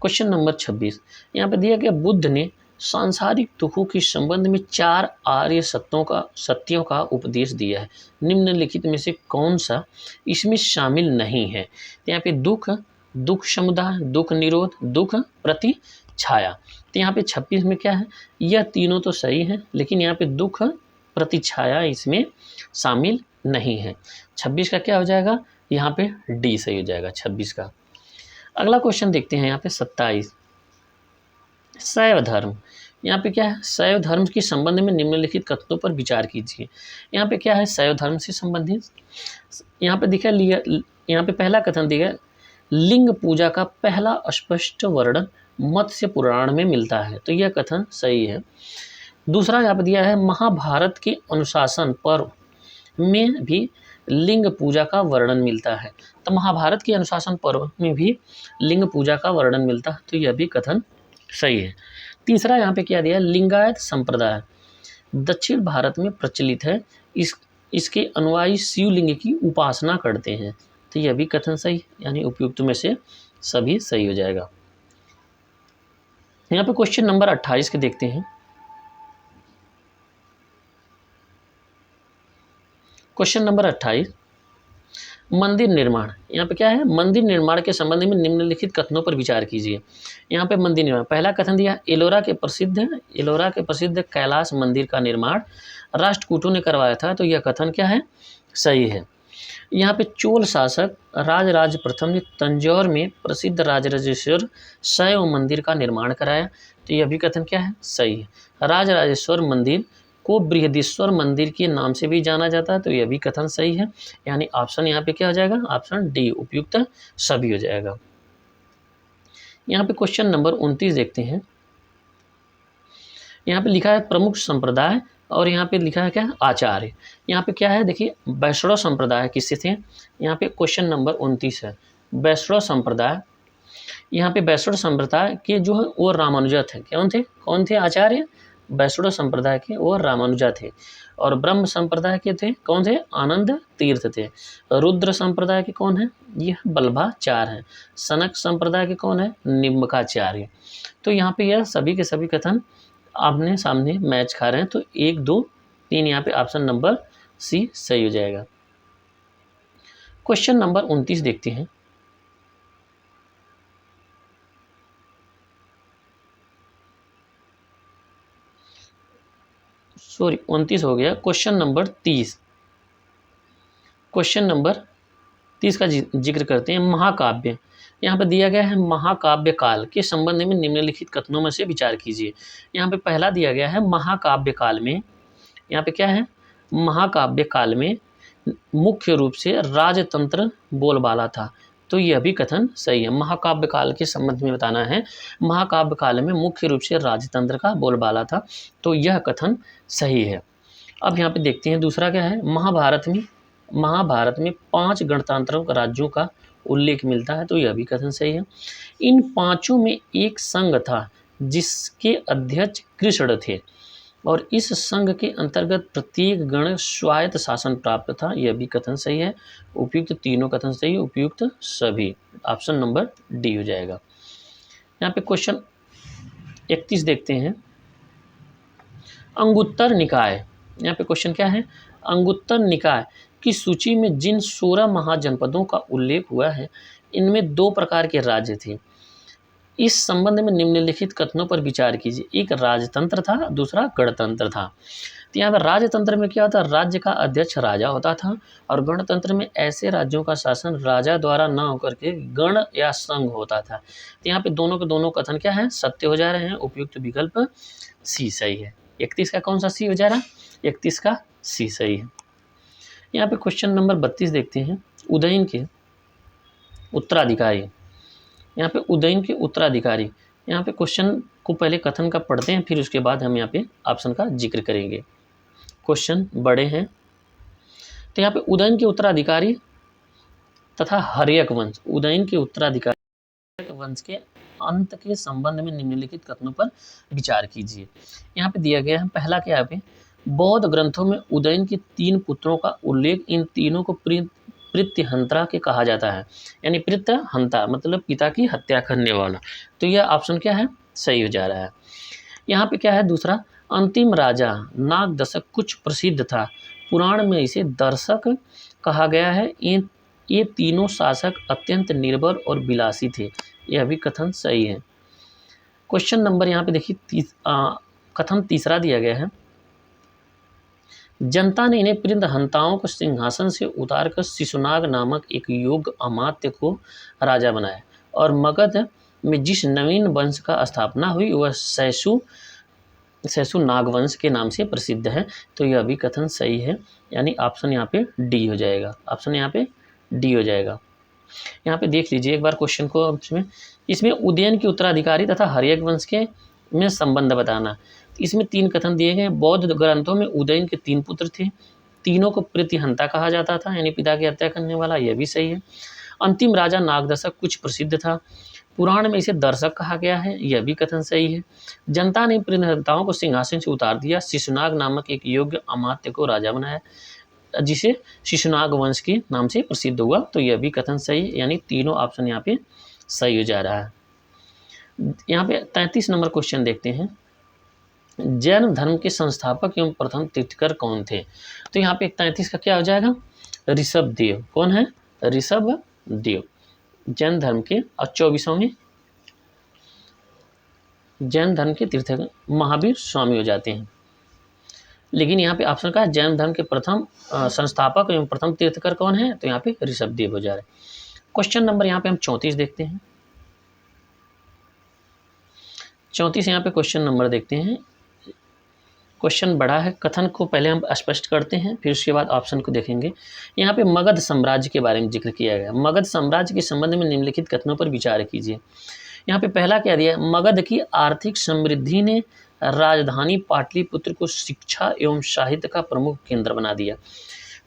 क्वेश्चन नंबर 26 यहाँ पे दिया गया, बुद्ध ने सांसारिक दुखों के संबंध में 4 आर्य सत्यों का उपदेश दिया है। निम्नलिखित में से कौन सा इसमें शामिल नहीं है। तो यहाँ पे दुख समुदाय, दुख निरोध, दुख प्रति छाया। तो यहाँ पे 26 में क्या है, यह तीनों तो सही है, लेकिन यहाँ पे दुख प्रति छाया इसमें शामिल नहीं है। 26 का क्या हो जाएगा, यहाँ पे डी सही हो जाएगा 26 का। अगला क्वेश्चन देखते हैं। यहाँ पे 27, शैव धर्म। यहाँ पे क्या है, शैव धर्म के संबंध में निम्नलिखित कथनों पर विचार कीजिए। यहाँ पे क्या है, शैव धर्म से संबंधित यहाँ पे दिखा लिया। यहाँ पे पहला कथन दिया, लिंग पूजा का पहला स्पष्ट वर्णन मत्स्य पुराण में मिलता है। तो यह कथन सही है। दूसरा यहाँ पे दिया है, महाभारत के अनुशासन पर्व में भी लिंग पूजा का वर्णन मिलता है। तो महाभारत के अनुशासन पर्व में भी लिंग पूजा का वर्णन मिलता है। तो यह भी कथन सही है। तीसरा यहाँ पे क्या दिया, लिंगायत संप्रदाय दक्षिण भारत में प्रचलित है, इसके अनुयायी शिवलिंग की उपासना करते हैं। तो यह भी कथन सही, यानी उपयुक्त में से सभी सही हो जाएगा। यहाँ पे क्वेश्चन नंबर 28 के देखते हैं। क्वेश्चन नंबर 28, मंदिर निर्माण, यहाँ पे क्या है, मंदिर निर्माण के संबंध में निम्नलिखित कथनों पर विचार कीजिए। यहाँ पे मंदिर निर्माण, पहला कथन दिया एलोरा के प्रसिद्ध कैलाश मंदिर का निर्माण राष्ट्रकूटों ने करवाया था, तो यह कथन क्या है, सही है। यहाँ पे चोल शासक राजराज प्रथम ने तंजौर में प्रसिद्ध राजराजेश्वर शैव मंदिर का निर्माण कराया, तो यह भी कथन क्या है, सही है। राजराजेश्वर मंदिर को बृहदीश्वर मंदिर के नाम से भी जाना जाता है, तो यह भी कथन सही है। यानी ऑप्शन यहाँ पे क्या हो जाएगा, ऑप्शन डी उपयुक्त सभी हो जाएगा। यहाँ पे क्वेश्चन नंबर 29 देखते हैं। यहाँ पे लिखा है प्रमुख संप्रदाय और यहाँ पे लिखा है क्या, आचार्य। यहाँ पे क्या है, देखिए वैष्णव संप्रदाय किससे थे, यहाँ पे क्वेश्चन नंबर 29 है वैष्णव संप्रदाय। यहाँ पे वैष्णव संप्रदाय के जो है वो रामानुजा थे, कौन थे आचार्य, वैष्णव संप्रदाय के वो रामानुजा थे। और ब्रह्म संप्रदाय के थे, कौन थे, आनंद तीर्थ थे। रुद्र संप्रदाय के कौन है, ये बल्भाचार्य हैं। सनक संप्रदाय के कौन है, निम्बकाचार्य। तो यहाँ पे यह सभी के सभी कथन आमने सामने मैच खा रहे हैं, तो 1 2 3 यहाँ पे ऑप्शन नंबर सी सही हो जाएगा। क्वेश्चन नंबर 29 देखते हैं। सॉरी 29 हो गया, क्वेश्चन नंबर 30। क्वेश्चन नंबर 30 का जिक्र करते हैं। महाकाव्य, यहाँ पे दिया गया है महाकाव्य काल के संबंध में निम्नलिखित कथनों में से विचार कीजिए। यहाँ पे पहला दिया गया है महाकाव्य काल में, यहाँ पे क्या है, महाकाव्य काल में मुख्य रूप से राजतंत्र बोलबाला था, तो यह भी कथन सही है। महाकाव्य काल के संबंध में बताना है, महाकाव्य काल में मुख्य रूप से राजतंत्र का बोलबाला था, तो यह कथन सही है। अब यहाँ पे देखते हैं दूसरा क्या है, महाभारत में 5 गणतंत्र राज्यों का उल्लेख मिलता है, तो यह भी कथन सही है। इन 5 में एक संघ था जिसके अध्यक्ष कृष्ण थे और इस संघ के अंतर्गत प्रत्येक गण स्वायत्त शासन प्राप्त था, यह भी कथन सही है। उपयुक्त तीनों कथन सही, उपयुक्त सभी, ऑप्शन नंबर डी हो जाएगा। यहाँ पे क्वेश्चन 31 देखते हैं। अंगुत्तर निकाय, यहाँ पे क्वेश्चन क्या है, अंगुत्तर निकाय की सूची में जिन 16 महाजनपदों का उल्लेख हुआ है, इनमें 2 प्रकार के राज्य थे। इस संबंध में निम्नलिखित कथनों पर विचार कीजिए। एक राजतंत्र था, दूसरा गणतंत्र था। तो यहाँ पर राजतंत्र में क्या होता, राज्य का अध्यक्ष राजा होता था, और गणतंत्र में ऐसे राज्यों का शासन राजा द्वारा न होकर के गण या संघ होता था। तो यहाँ पे दोनों के दोनों कथन क्या है, सत्य हो जा रहे हैं। उपयुक्त विकल्प सी सही है। 31 का कौन सा सी हो जा रहा है, 31 का सी सही है। यहाँ पे क्वेश्चन नंबर 32 देखते हैं। उदयन के उत्तराधिकारी, यहाँ पे उदयन के उत्तराधिकारी, यहाँ पे क्वेश्चन को पहले कथन का पढ़ते हैं, फिर उसके बाद हम यहाँ पे ऑप्शन का जिक्र करेंगे। क्वेश्चन बड़े हैं, तो यहाँ पे उदयन के उत्तराधिकारी तथा हर्यक वंश, उदयन के उत्तराधिकारी वंश के अंत के संबंध में निम्नलिखित कथनों पर विचार कीजिए। यहाँ पे दिया गया है, पहला क्या है, पे बौद्ध ग्रंथों में उदयन के 3 पुत्रों का उल्लेख, इन तीनों को प्रीत्यहंता के कहा जाता है, यानी प्रीत्यहंता मतलब पिता की हत्या करने वाला, तो यह ऑप्शन क्या है, सही हो जा रहा है। यहाँ पे क्या है, दूसरा अंतिम राजा नागदशक कुछ प्रसिद्ध था, पुराण में इसे दर्शक कहा गया है। ये तीनों शासक अत्यंत निर्भर और विलासी थे, यह भी कथन सही है। क्वेश्चन नंबर यहाँ पे देखिए कथन तीसरा दिया गया है। जनता ने इन्हें प्रीत्यहंताओं को सिंहासन से उतारकर शिशुनाग नामक एक योग्य अमात्य को राजा बनाया, और मगध में जिस नवीन वंश का स्थापना हुई वह सैसु नागवंश के नाम से प्रसिद्ध है, तो यह भी कथन सही है। यानी ऑप्शन यहाँ पे डी हो जाएगा, ऑप्शन यहाँ पे डी हो जाएगा। यहाँ पे देख लीजिए एक बार क्वेश्चन को, इसमें उदयन के उत्तराधिकारी तथा हर्यक वंश के में संबंध बताना। इसमें 3 कथन दिए गए। बौद्ध ग्रंथों में उदयन के 3 पुत्र थे, तीनों को प्रीत्यहंता कहा जाता था, यानी पिता की हत्या करने वाला, यह भी सही है। अंतिम राजा नागदशक कुछ प्रसिद्ध था, पुराण में इसे दर्शक कहा गया है, यह भी कथन सही है। जनता ने प्रीत्यहंताओं को सिंहासन से उतार दिया, शिशुनाग नामक एक योग्य अमात्य को राजा बनाया, जिसे शिशुनाग वंश के नाम से प्रसिद्ध हुआ, तो यह भी कथन सही है। यानी तीनों ऑप्शन यहाँ पे सही हो जा रहा है। यहाँ पे 33 नंबर क्वेश्चन देखते हैं। जैन धर्म के संस्थापक एवं प्रथम तीर्थंकर कौन थे, तो यहाँ पे 33 का क्या हो जाएगा, ऋषभ देव। कौन है, ऋषभ देव जैन धर्म के, और 24वें जैन धर्म के तीर्थंकर महावीर स्वामी हो जाते हैं। लेकिन यहाँ पे ऑप्शन का जैन धर्म के प्रथम संस्थापक एवं प्रथम तीर्थंकर कौन है, तो यहाँ पे ऋषभ देव हो जा रहा है। क्वेश्चन नंबर यहाँ पे हम 34 देखते हैं। 34 यहाँ पे क्वेश्चन नंबर देखते हैं। क्वेश्चन बड़ा है, कथन को पहले हम स्पष्ट करते हैं, फिर उसके बाद ऑप्शन को देखेंगे। यहाँ पे मगध साम्राज्य के बारे में जिक्र किया गया। मगध साम्राज्य के संबंध में निम्नलिखित कथनों पर विचार कीजिए। यहाँ पे पहला क्या दिया है, मगध की आर्थिक समृद्धि ने राजधानी पाटलिपुत्र को शिक्षा एवं साहित्य का प्रमुख केंद्र बना दिया।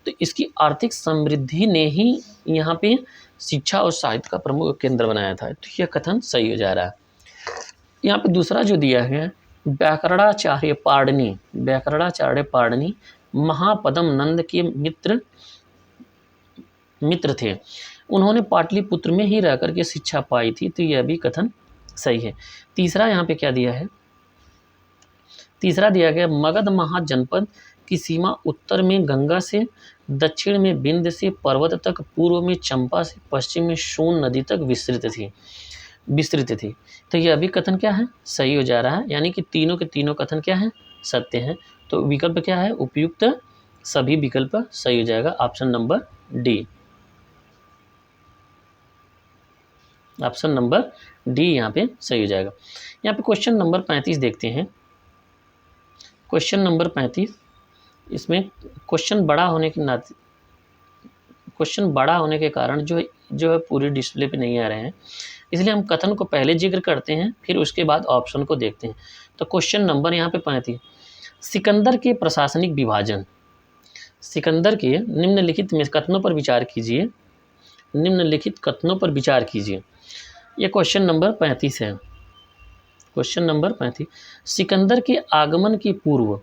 तो इसकी आर्थिक समृद्धि ने ही यहाँ पे शिक्षा और साहित्य का प्रमुख केंद्र बनाया था। तो यह कथन सही हो जा रहा है। यहाँ पे दूसरा जो दिया है, व्याकरणाचार्य पाणिनि महापदम नंद के मित्र थे। उन्होंने पाटलिपुत्र में ही रहकर के शिक्षा पाई थी। तो यह भी कथन सही है। तीसरा यहाँ पे क्या दिया है, तीसरा दिया गया, मगध महाजनपद की सीमा उत्तर में गंगा से, दक्षिण में बिंद से पर्वत तक, पूर्व में चंपा से, पश्चिम में सोन नदी तक विस्तृत थी। तो यह भी कथन क्या है, सही हो जा रहा है। यानी कि तीनों के तीनों कथन क्या है, सत्य हैं। तो विकल्प क्या है, उपयुक्त सभी विकल्प सही हो जाएगा। Option number D, option number D यहाँ पे सही हो जाएगा। यहाँ पे क्वेश्चन नंबर 35 देखते हैं। क्वेश्चन नंबर 35, इसमें क्वेश्चन बड़ा होने के कारण जो है पूरी डिस्प्ले पे नहीं आ रहे हैं, इसलिए हम कथन को पहले जिक्र करते हैं, फिर उसके बाद ऑप्शन को देखते हैं। तो क्वेश्चन नंबर यहाँ पे 35, सिकंदर के प्रशासनिक विभाजन, सिकंदर के निम्नलिखित में कथनों पर विचार कीजिए। निम्नलिखित कथनों पर विचार कीजिए। यह क्वेश्चन नंबर 35 है। क्वेश्चन नंबर 35, सिकंदर के आगमन के पूर्व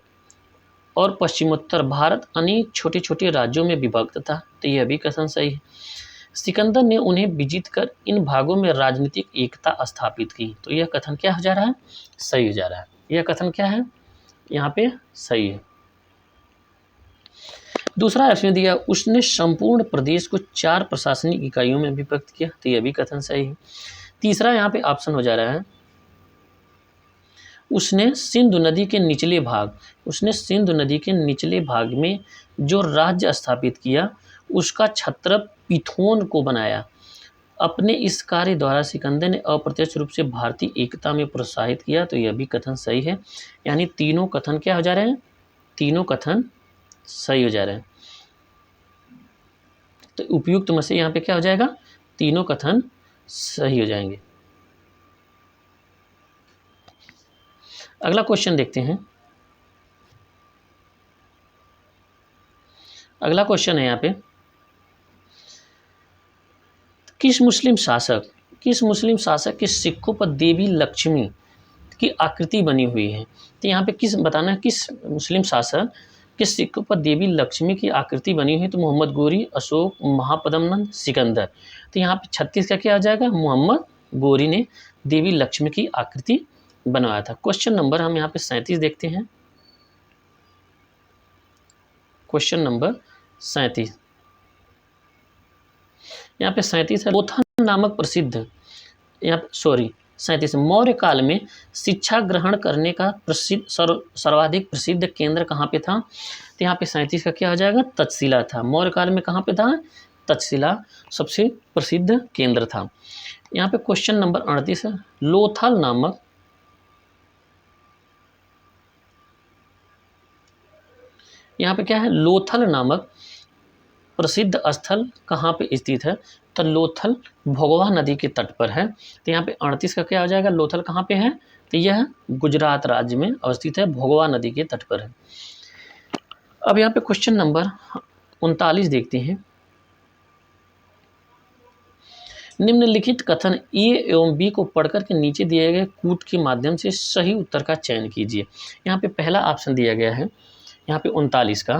और पश्चिमोत्तर भारत अनेक छोटे छोटे राज्यों में विभक्त था। तो यह भी कथन सही है। सिकंदर ने उन्हें विजित कर इन भागों में राजनीतिक एकता स्थापित की। तो यह कथन क्या हो जा रहा है, सही हो जा रहा है। यह कथन क्या है, यहाँ पे सही है। दूसरा इसमें दिया, उसने संपूर्ण प्रदेश को 4 प्रशासनिक इकाइयों में विभक्त किया। तो यह भी कथन सही है। तीसरा यहाँ पे ऑप्शन हो जा रहा है, उसने सिंधु नदी के निचले भाग में जो राज्य स्थापित किया उसका छत्र पिथोन को बनाया। अपने इस कार्य द्वारा सिकंदर ने अप्रत्यक्ष रूप से भारतीय एकता में प्रोत्साहित किया। तो यह भी कथन सही है। यानी तीनों कथन क्या हो जा रहे हैं, तीनों कथन सही हो जा रहे हैं। तो उपयुक्त में से यहाँ पे क्या हो जाएगा, तीनों कथन सही हो जाएंगे। अगला क्वेश्चन देखते हैं। अगला क्वेश्चन है यहाँ पे, किस मुस्लिम शासक के सिक्कों पर देवी लक्ष्मी की आकृति बनी हुई है। तो यहाँ पे किस बताना है, किस मुस्लिम शासक के सिक्कों पर देवी लक्ष्मी की आकृति बनी हुई है। तो मोहम्मद गोरी, अशोक, महापदम नंद, सिकंदर। तो यहाँ पे 36 का क्या आ जाएगा, मोहम्मद गोरी ने देवी लक्ष्मी की आकृति बनवाया था। क्वेश्चन नंबर हम यहाँ पे 37 देखते हैं। क्वेश्चन नंबर 37, यहाँ पे 37 है, लोथल नामक प्रसिद्ध, यहाँ 37 मौर्य काल में शिक्षा ग्रहण करने का सर्वाधिक प्रसिद्ध केंद्र कहाँ पे था। तो यहाँ पे 37 का क्या हो जाएगा, तक्षशिला था। मौर्य काल में कहाँ पे था, तक्षशिला सबसे प्रसिद्ध केंद्र था। यहाँ पे क्वेश्चन नंबर 38 है, लोथल नामक यहाँ पे क्या है, लोथल नामक प्रसिद्ध स्थल कहाँ पे स्थित है। तो लोथल भोगवा नदी के तट पर है। तो यहाँ पे 38 का क्या हो जाएगा, लोथल कहाँ पे है, तो यह गुजरात राज्य में अवस्थित है, भोगवा नदी के तट पर है। अब यहाँ पे क्वेश्चन नंबर 39 देखते हैं। निम्नलिखित कथन ए एवं बी को पढ़कर के नीचे दिए गए कूट के माध्यम से सही उत्तर का चयन कीजिए। यहाँ पे पहला ऑप्शन दिया गया है, यहाँ पे 39 का,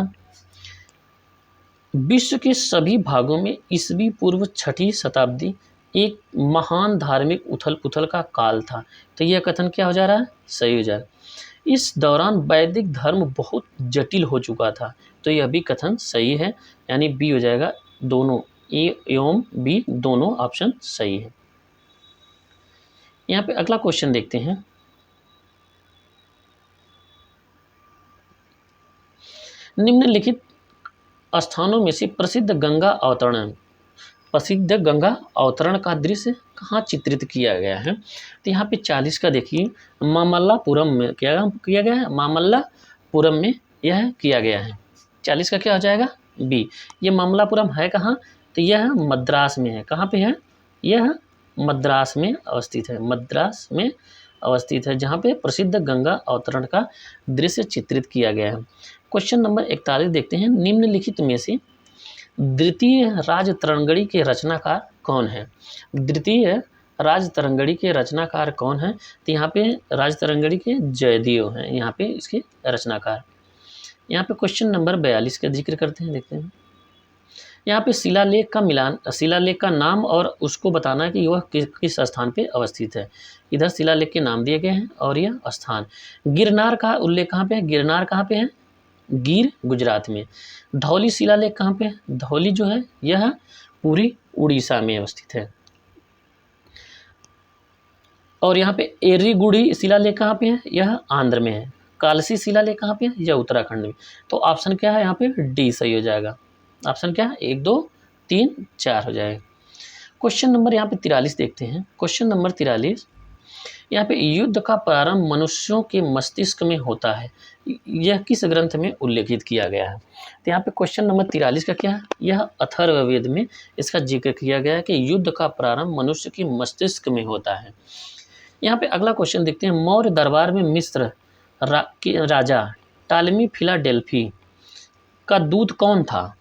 विश्व के सभी भागों में ईस्वी पूर्व 6वीं शताब्दी एक महान धार्मिक उथल पुथल का काल था। तो यह कथन क्या हो जा रहा है, सही हो जा रहा है। इस दौरान वैदिक धर्म बहुत जटिल हो चुका था। तो यह भी कथन सही है। यानी बी हो जाएगा, दोनों ए एवं बी दोनों ऑप्शन सही है। यहाँ पे अगला क्वेश्चन देखते हैं। निम्नलिखित स्थानों में से प्रसिद्ध गंगा अवतरण का दृश्य कहाँ चित्रित किया गया है? तो यहाँ पे 40 का देखिए, मामल्लापुरम में क्या किया गया है? मामल्लापुरम में यह किया गया है। 40 का क्या हो जाएगा? बी। ये मामल्लापुरम है कहाँ? तो यह मद्रास में है। कहाँ पे है? यह मद्रास में अवस्थित है। मद्रास में अवस्थित है, जहाँ पे प्रसिद्ध गंगा अवतरण का दृश्य चित्रित किया गया है। क्वेश्चन नंबर 41 देखते हैं। निम्नलिखित में से द्वितीय राजतरंगड़ी के रचनाकार कौन है? द्वितीय राजतरंगड़ी के रचनाकार कौन है? तो यहाँ पे राजतरंगड़ी के जयदेव हैं यहाँ पे इसके रचनाकार। यहाँ पे क्वेश्चन नंबर 42 का जिक्र करते हैं, देखते हैं। यहाँ पे शिलालेख का नाम और उसको बताना है कि वह किस स्थान पे अवस्थित है। इधर शिलालेख के नाम दिए गए हैं और यह स्थान। गिरनार का उल्लेख कहाँ पे है? गिरनार कहाँ पे है? गिर गुजरात में। धौली शिलालेख कहाँ पे है? धौली जो है यह पूरी उड़ीसा में अवस्थित है। और यहाँ पे एर्रीगुड़ी शिलालेख कहाँ पे है? यह आंध्र में है। कालसी शिलालेख कहाँ पे है? यह उत्तराखंड में। तो ऑप्शन क्या है यहाँ पे? डी सही हो जाएगा। ऑप्शन क्या है? 1 2 3 4 हो जाएगा। क्वेश्चन नंबर यहाँ पे 43 देखते हैं। क्वेश्चन नंबर 43, यहाँ पे युद्ध का प्रारंभ मनुष्यों के मस्तिष्क में होता है, यह किस ग्रंथ में उल्लेखित किया गया है? तो यहाँ पे क्वेश्चन नंबर 43 का क्या है? यह अथर्ववेद में इसका जिक्र किया गया है कि युद्ध का प्रारंभ मनुष्य के मस्तिष्क में होता है। यहाँ पे अगला क्वेश्चन देखते हैं। मौर्य दरबार में मिस्र के राजा टालमी फिलाडेल्फी का दूत कौन था?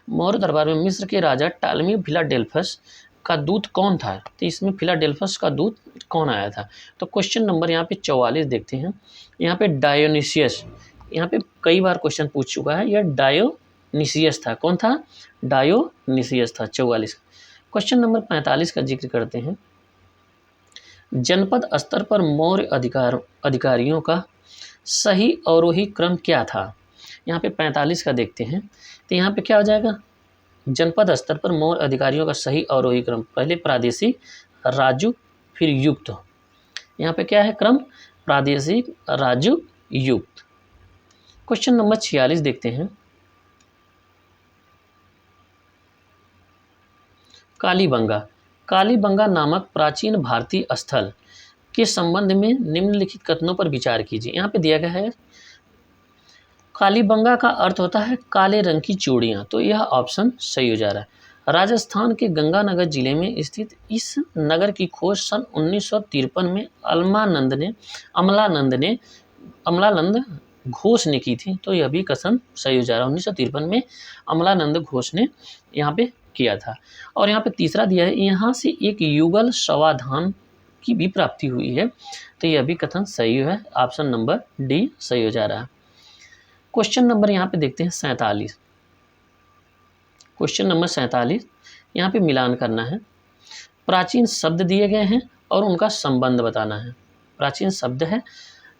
मौर्य दरबार में मिस्र के राजा टालमी फिलाडेल्फस का दूत कौन था? तो इसमें फिलाडेल्फस का दूत कौन आया था? तो क्वेश्चन नंबर यहाँ पे 44 देखते हैं। यहाँ पे डायोनिसियस, यहाँ पे कई बार क्वेश्चन पूछ चुका है, यह डायोनिसियस था। कौन था? डायोनिसियस था। 44। क्वेश्चन नंबर 45 का जिक्र करते हैं। जनपद स्तर पर मौर्य अधिकारियों का सही अवरोही क्रम क्या था? यहाँ पे 45 का देखते हैं। तो यहाँ पे क्या हो जाएगा? जनपद स्तर पर मौर्य अधिकारियों का सही अवरोही क्रम, पहले प्रादेशिक, राजू, फिर युक्त। यहाँ पे क्या है क्रम? प्रादेशिक, राजू, युक्त। क्वेश्चन नंबर 46 देखते हैं। कालीबंगा नामक प्राचीन भारतीय स्थल के संबंध में निम्नलिखित कथनों पर विचार कीजिए। यहाँ पे दिया गया है कालीबंगा का अर्थ होता है काले रंग की चूड़ियाँ, तो यह ऑप्शन सही हो जा रहा है। राजस्थान के गंगानगर जिले में स्थित इस नगर की खोज सन 1953 में अमलानंद घोष ने की थी, तो यह भी कथन सही हो जा रहा है। 1953 में अमलानंद घोष ने यहाँ पे किया था। और यहाँ पे तीसरा दिया है, यहाँ से एक युगल समाधान की भी प्राप्ति हुई है, तो यह भी कथन सही है। ऑप्शन नंबर डी सही हो जा रहा है। क्वेश्चन नंबर यहाँ पे देखते हैं 47। क्वेश्चन नंबर 47, यहाँ पे मिलान करना है। प्राचीन शब्द दिए गए हैं और उनका संबंध बताना है। प्राचीन शब्द है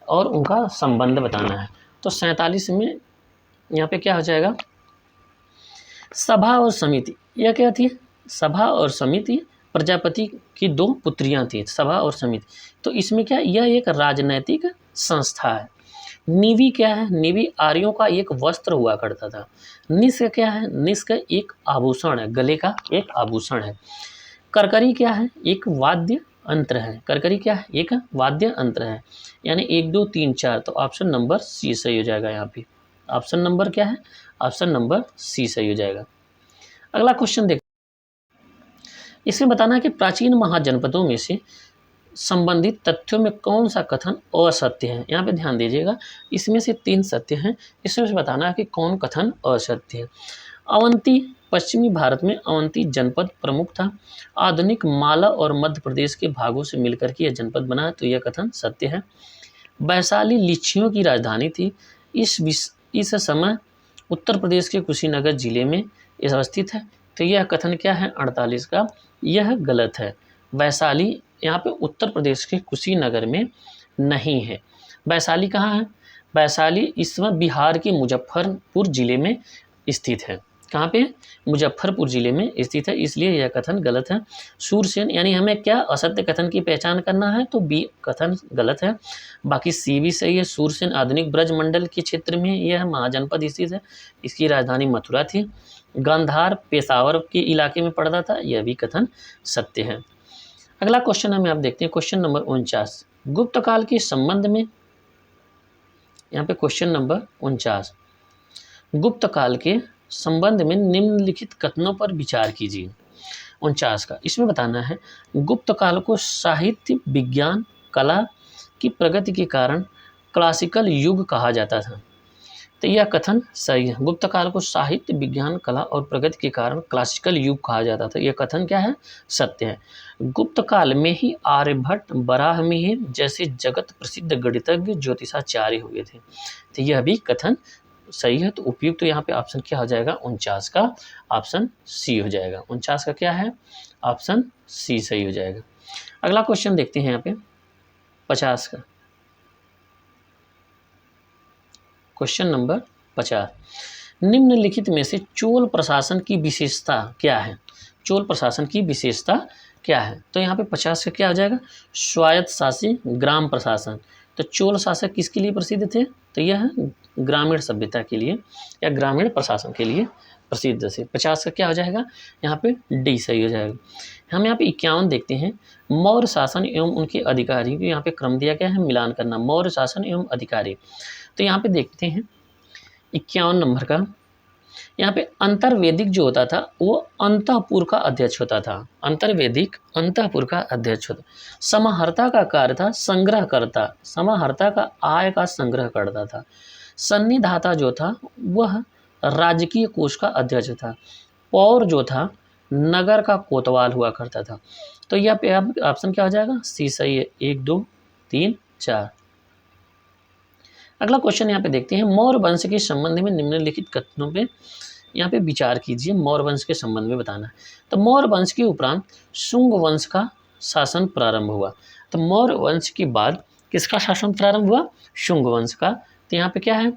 और उनका संबंध बताना है। तो 47 में यहाँ पे क्या हो जाएगा? सभा और समिति, यह क्या थी? सभा और समिति प्रजापति की 2 पुत्रियां थी, सभा और समिति। तो इसमें क्या, यह एक राजनैतिक संस्था है। निवि क्या है? निवि आर्यों का एक वस्त्र हुआ करता था। निष्क क्या है? निष्क एक आभूषण है, गले का एक आभूषण है। करकरी क्या है? एक वाद्य अंतर है। करकरी क्या है? एक वाद्य अंतर है। यानी 1 2 3 4, तो ऑप्शन नंबर सी सही हो जाएगा। यहाँ पे ऑप्शन नंबर क्या है? ऑप्शन नंबर सी सही हो जाएगा। अगला क्वेश्चन देखो, इसमें बताना है कि प्राचीन महाजनपदों में से संबंधित तथ्यों में कौन सा कथन असत्य है। यहाँ पे ध्यान दीजिएगा, इसमें से 3 सत्य हैं, इसमें से बताना है कि कौन कथन असत्य है। अवंती, पश्चिमी भारत में अवंती जनपद प्रमुख था। आधुनिक मालवा और मध्य प्रदेश के भागों से मिलकर के यह जनपद बना है, तो यह कथन सत्य है। वैशाली लिच्छियों की राजधानी थी। इस समय उत्तर प्रदेश के कुशीनगर जिले में अवस्थित है, तो यह कथन क्या है? 48 का, यह गलत है। वैशाली यहाँ पे उत्तर प्रदेश के कुशीनगर में नहीं है। वैशाली कहाँ है? वैशाली इस समय बिहार के मुजफ्फरपुर जिले में स्थित है। कहाँ पे? मुजफ्फरपुर जिले में स्थित है, इसलिए यह कथन गलत है। सूरसेन, यानी हमें क्या असत्य कथन की पहचान करना है, तो बी कथन गलत है। बाकी सी भी सही है। सूरसेन आधुनिक ब्रज मंडल के क्षेत्र में यह महाजनपद स्थित है, इसकी राजधानी मथुरा थी। गांधार पेशावर के इलाके में पड़ता था, यह भी कथन सत्य है। अगला क्वेश्चन हमें आप देखते हैं, क्वेश्चन नंबर 49 गुप्त काल के संबंध में। यहाँ पे क्वेश्चन नंबर 49 गुप्त काल के संबंध में निम्नलिखित कथनों पर विचार कीजिए। 49 का इसमें बताना है, गुप्त काल को साहित्य विज्ञान कला की प्रगति के कारण क्लासिकल युग कहा जाता था। तो यह कथन सही है। गुप्त काल को साहित्य विज्ञान कला और प्रगति के कारण क्लासिकल युग कहा जाता था, यह कथन क्या है? सत्य है। गुप्त काल में ही आर्यभट्ट बराहमिहिर जैसे जगत प्रसिद्ध गणितज्ञ ज्योतिषाचार्य हुए थे, तो यह भी कथन सही है। तो उपयुक्त तो यहाँ पे ऑप्शन क्या हो जाएगा? 49 का ऑप्शन सी हो जाएगा। 49 का क्या है? ऑप्शन सी सही हो जाएगा। अगला क्वेश्चन देखते हैं यहाँ पे 50 का। क्वेश्चन नंबर 50 निम्नलिखित में से चोल प्रशासन की विशेषता क्या है? चोल प्रशासन की विशेषता क्या है? तो यहाँ पे 50 का क्या हो जाएगा? स्वायत्त शासी ग्राम प्रशासन। तो चोल शासक किसके लिए प्रसिद्ध थे? तो यह ग्रामीण सभ्यता के लिए या ग्रामीण प्रशासन के लिए प्रसिद्ध थे। 50 का क्या हो जाएगा? यहाँ पे डी सही हो जाएगा। हम यहाँ पे 51 देखते हैं, मौर्य शासन एवं उनके अधिकारी, यहाँ पे क्रम दिया गया है, मिलान करना, मौर्य शासन एवं अधिकारी। तो यहाँ पे देखते हैं 51 नंबर का, यहाँ पे अंतर्वेदिक जो होता था वो अंतःपुर का अध्यक्ष होता था। अंतर्वेदिक अंतःपुर का अध्यक्ष होता। समाहर्ता का कार्य था संग्रहकर्ता, समाहर्ता का आय का संग्रह करता था। सन्निधाता जो था वह राजकीय कोष का अध्यक्ष था। पौर जो था नगर का कोतवाल हुआ करता था। तो यह पे ऑप्शन क्या हो जाएगा? सी सही है। 1 2 3 4। अगला क्वेश्चन यहाँ पे देखते हैं, मौर्य वंश के संबंध में निम्नलिखित कथनों पे यहाँ पे विचार कीजिए। मौर्य वंश के संबंध में बताना है। तो मौर्य वंश के उपरांत शुंग वंश का शासन प्रारंभ हुआ। तो मौर्य वंश के बाद किसका शासन प्रारंभ हुआ? शुंग वंश का। तो यहाँ पे क्या है?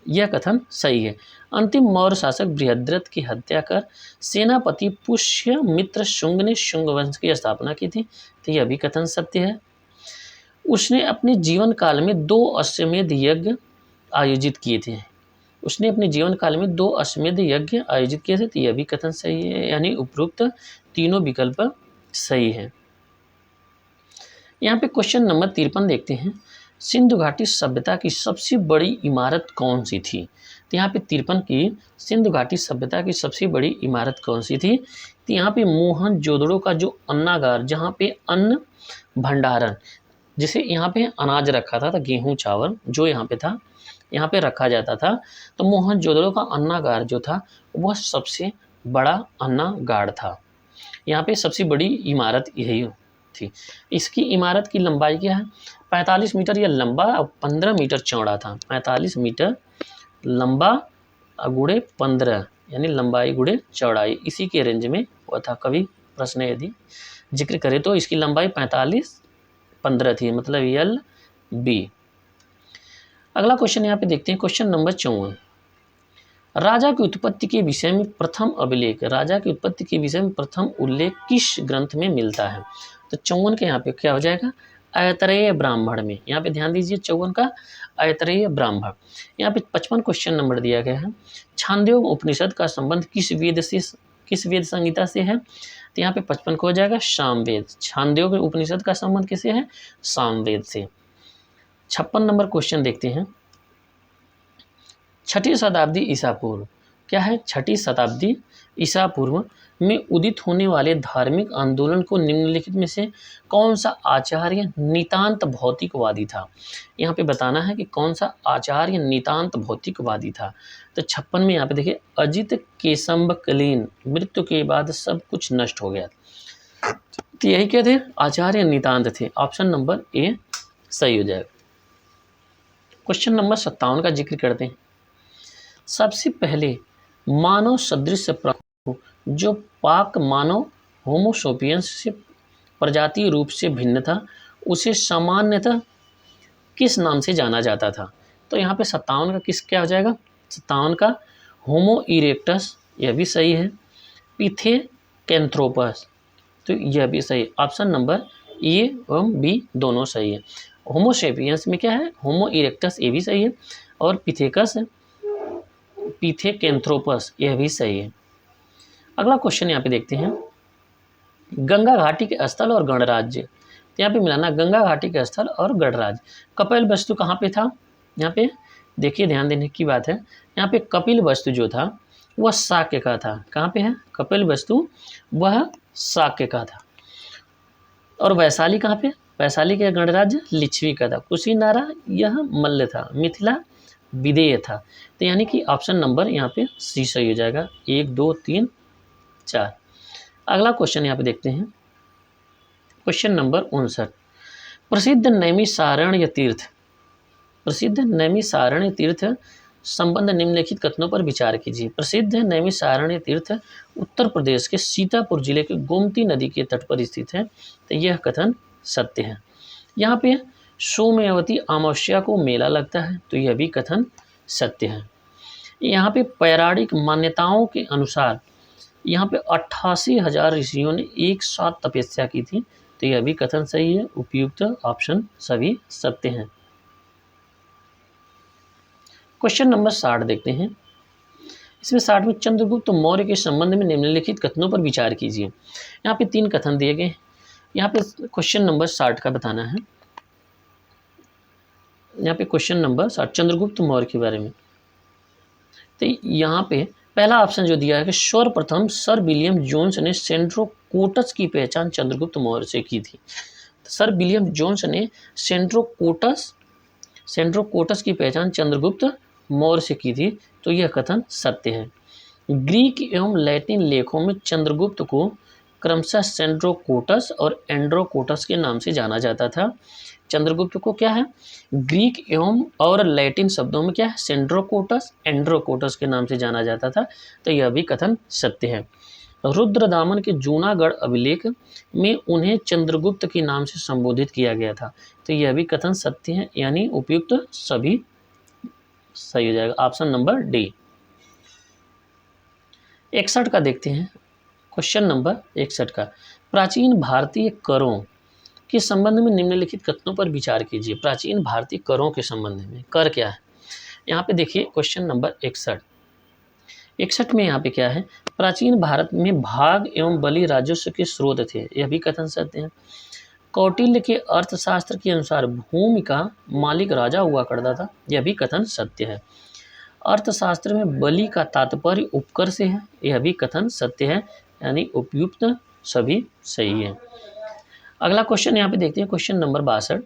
यह कथन सही है। अंतिम मौर्य शासक बृहद्रथ की हत्या कर सेनापति पुष्यमित्र शुंग ने शुंग वंश की स्थापना की थी। तो यह भी कथन सत्य है। उसने अपने जीवन काल में 2 अश्वमेध यज्ञ आयोजित किए थे। उसने अपने जीवन काल में 2 अश्वमेध यज्ञ आयोजित किए थे, तो यह भी कथन सही है, यानी उपरोक्त तीनों विकल्प सही है। यहाँ पे क्वेश्चन नंबर 53 देखते हैं, सिंधु घाटी सभ्यता की सबसे बड़ी इमारत कौन सी थी? तो यहाँ पे 53 की सिंधु घाटी सभ्यता की सबसे बड़ी इमारत कौन सी थी? तो यहाँ पे मोहनजोदड़ो का जो अन्नागार, जहाँ पे अन्न भंडारण, जिसे यहाँ पे अनाज रखा था गेहूं चावल जो यहाँ पे था, यहाँ पे रखा जाता था। तो मोहनजोदड़ो का अन्नागार जो था वह सबसे बड़ा अन्नागार था। यहाँ पे सबसे बड़ी इमारत यही थी। इसकी इमारत की लंबाई क्या है? 45 मीटर यह लंबा और 15 मीटर चौड़ा था। 45 मीटर लंबा गुणे 15, यानी लंबाई गुणे चौड़ाई, इसी के रेंज में हुआ था। कभी प्रश्न यदि जिक्र करें तो इसकी लंबाई 45-15 थी, मतलब यल बी। अगला क्वेश्चन यहाँ पे देखते हैं, क्वेश्चन नंबर 54 राजा की उत्पत्ति के विषय में प्रथम अभिलेख, राजा की उत्पत्ति के विषय में प्रथम उल्लेख किस ग्रंथ में मिलता है? तो 54 के यहाँ पे क्या हो जाएगा? ऐतरेय ब्राह्मण में। यहाँ पे ध्यान दीजिए 54 का ऐतरेय ब्राह्मण। यहाँ पे 55 क्वेश्चन नंबर दिया गया है, छांदोग्य उपनिषद का संबंध किस वेद संहिता से है? तो यहाँ पे 55 को हो जाएगा सामवेद। छांदोग्य उपनिषद का संबंध किससे है? सामवेद से। 56 नंबर क्वेश्चन देखते हैं, 6ठी शताब्दी ईसा पूर्व, क्या है? 6ठी शताब्दी ईसा पूर्व में उदित होने वाले धार्मिक आंदोलन को निम्नलिखित में से कौन सा आचार्य नितांत भौतिकवादी था? यहाँ पे बताना है कि कौन सा आचार्य नितांत भौतिकवादी था। तो 56 में यहाँ पे देखिए, अजित केशंबकलीन, मृत्यु के बाद सब कुछ नष्ट हो गया। तो यही क्या थे? आचार्य नितांत थे। ऑप्शन नंबर ए सही हो जाएगा। क्वेश्चन नंबर 57 का जिक्र करते हैं, सबसे पहले मानव सदृश प्रको जो पाक मानव होमोसोपियंस से प्रजातीय रूप से भिन्न था, उसे सामान्यतः किस नाम से जाना जाता था? तो यहाँ पे 57 का किस क्या हो जाएगा? 57 का होमो इरेक्टस यह भी सही है। पिथेकैंथ्रोपस, तो यह भी सही। ऑप्शन नंबर ए एवं बी दोनों सही है। होमोसेपियंस में क्या है, होमो इरेक्टस, ये भी सही है, और पिथेकस पिथेकैंथ्रोपस यह भी सही है। अगला क्वेश्चन यहाँ पे देखते हैं, गंगा घाटी के स्थल और गणराज्य। तो यहाँ पे मिलाना गंगा घाटी के स्थल और गणराज्य। कपिल वस्तु कहाँ पे था, यहाँ पे देखिए ध्यान देने की बात है, यहाँ पे कपिल वस्तु जो था वह शाक्य का था। कहाँ पे है कपिल वस्तु, वह शाक्य का था। और वैशाली कहाँ पे, वैशाली के गणराज्य लिच्छवी का था। कुशीनारा यह मल्ल था। मिथिला विदेय था। तो यानी कि ऑप्शन नंबर यहाँ पे सी सही हो जाएगा। 1 2 3 4। अगला क्वेश्चन यहाँ पे देखते हैं, क्वेश्चन नंबर 59, प्रसिद्ध नैमिषारण्य तीर्थ। प्रसिद्ध नैमिषारण्य तीर्थ संबंध निम्नलिखित कथनों पर विचार कीजिए। प्रसिद्ध नैमिषारण्य तीर्थ उत्तर प्रदेश के सीतापुर जिले के गोमती नदी के तट पर स्थित है। तो यह कथन सत्य है। यहाँ पे सोमयावती अमावस्या को मेला लगता है। तो यह भी कथन सत्य है। यहाँ पे पौराणिक मान्यताओं के अनुसार यहाँ पे 88,000 ऋषियों ने एक साथ तपस्या की थी। तो यह भी कथन सही है। उपयुक्त ऑप्शन सभी सत्य हैं। क्वेश्चन नंबर 60 देखते हैं। इसमें 60 में चंद्रगुप्त मौर्य के संबंध में निम्नलिखित कथनों पर विचार कीजिए। यहाँ पे 3 कथन दिए गए हैं। यहाँ पे क्वेश्चन नंबर 60 का बताना है। यहाँ पे क्वेश्चन नंबर 60 चंद्रगुप्त मौर्य के बारे में। तो यहाँ पे पहला ऑप्शन जो दिया है कि सर्वप्रथम सर विलियम जोन्स ने सेंट्रोकोटस की पहचान चंद्रगुप्त मौर्य से की थी। सर विलियम जोन्स ने सेंट्रोकोटस की पहचान चंद्रगुप्त मौर्य से की थी। तो यह कथन सत्य है। ग्रीक एवं लैटिन लेखों में चंद्रगुप्त को क्रमशः सेंट्रोकोटस और एंड्रोकोटस के नाम से जाना जाता था। चंद्रगुप्त को क्या है, ग्रीक एवं और लैटिन शब्दों में क्या है, सेंट्रोकोटस एंड्रोकोटस के नाम से जाना जाता था। तो यह भी कथन सत्य है। रुद्रदामन के जूनागढ़ अभिलेख में उन्हें चंद्रगुप्त के नाम से संबोधित किया गया था। तो यह भी कथन सत्य है। यानी उपयुक्त सभी सही हो जाएगा। Option number D. 61 का देखते हैं। क्वेश्चन नंबर 61 का, प्राचीन भारतीय करों के संबंध में निम्नलिखित कथनों पर विचार कीजिए। प्राचीन भारतीय करों के संबंध में कर क्या है, यहाँ पे देखिए क्वेश्चन नंबर 61 में यहाँ पे क्या है, प्राचीन भारत में भाग एवं बलि राजस्व के स्रोत थे। यह भी कथन सत्य है। कौटिल्य के अर्थशास्त्र के अनुसार भूमि का मालिक राजा हुआ करता था। यह भी कथन सत्य है। अर्थशास्त्र में बलि का तात्पर्य उपकर से है। यह भी कथन सत्य है। यानी उपयुक्त सभी सही है। अगला क्वेश्चन यहाँ पे देखते हैं, question number 62।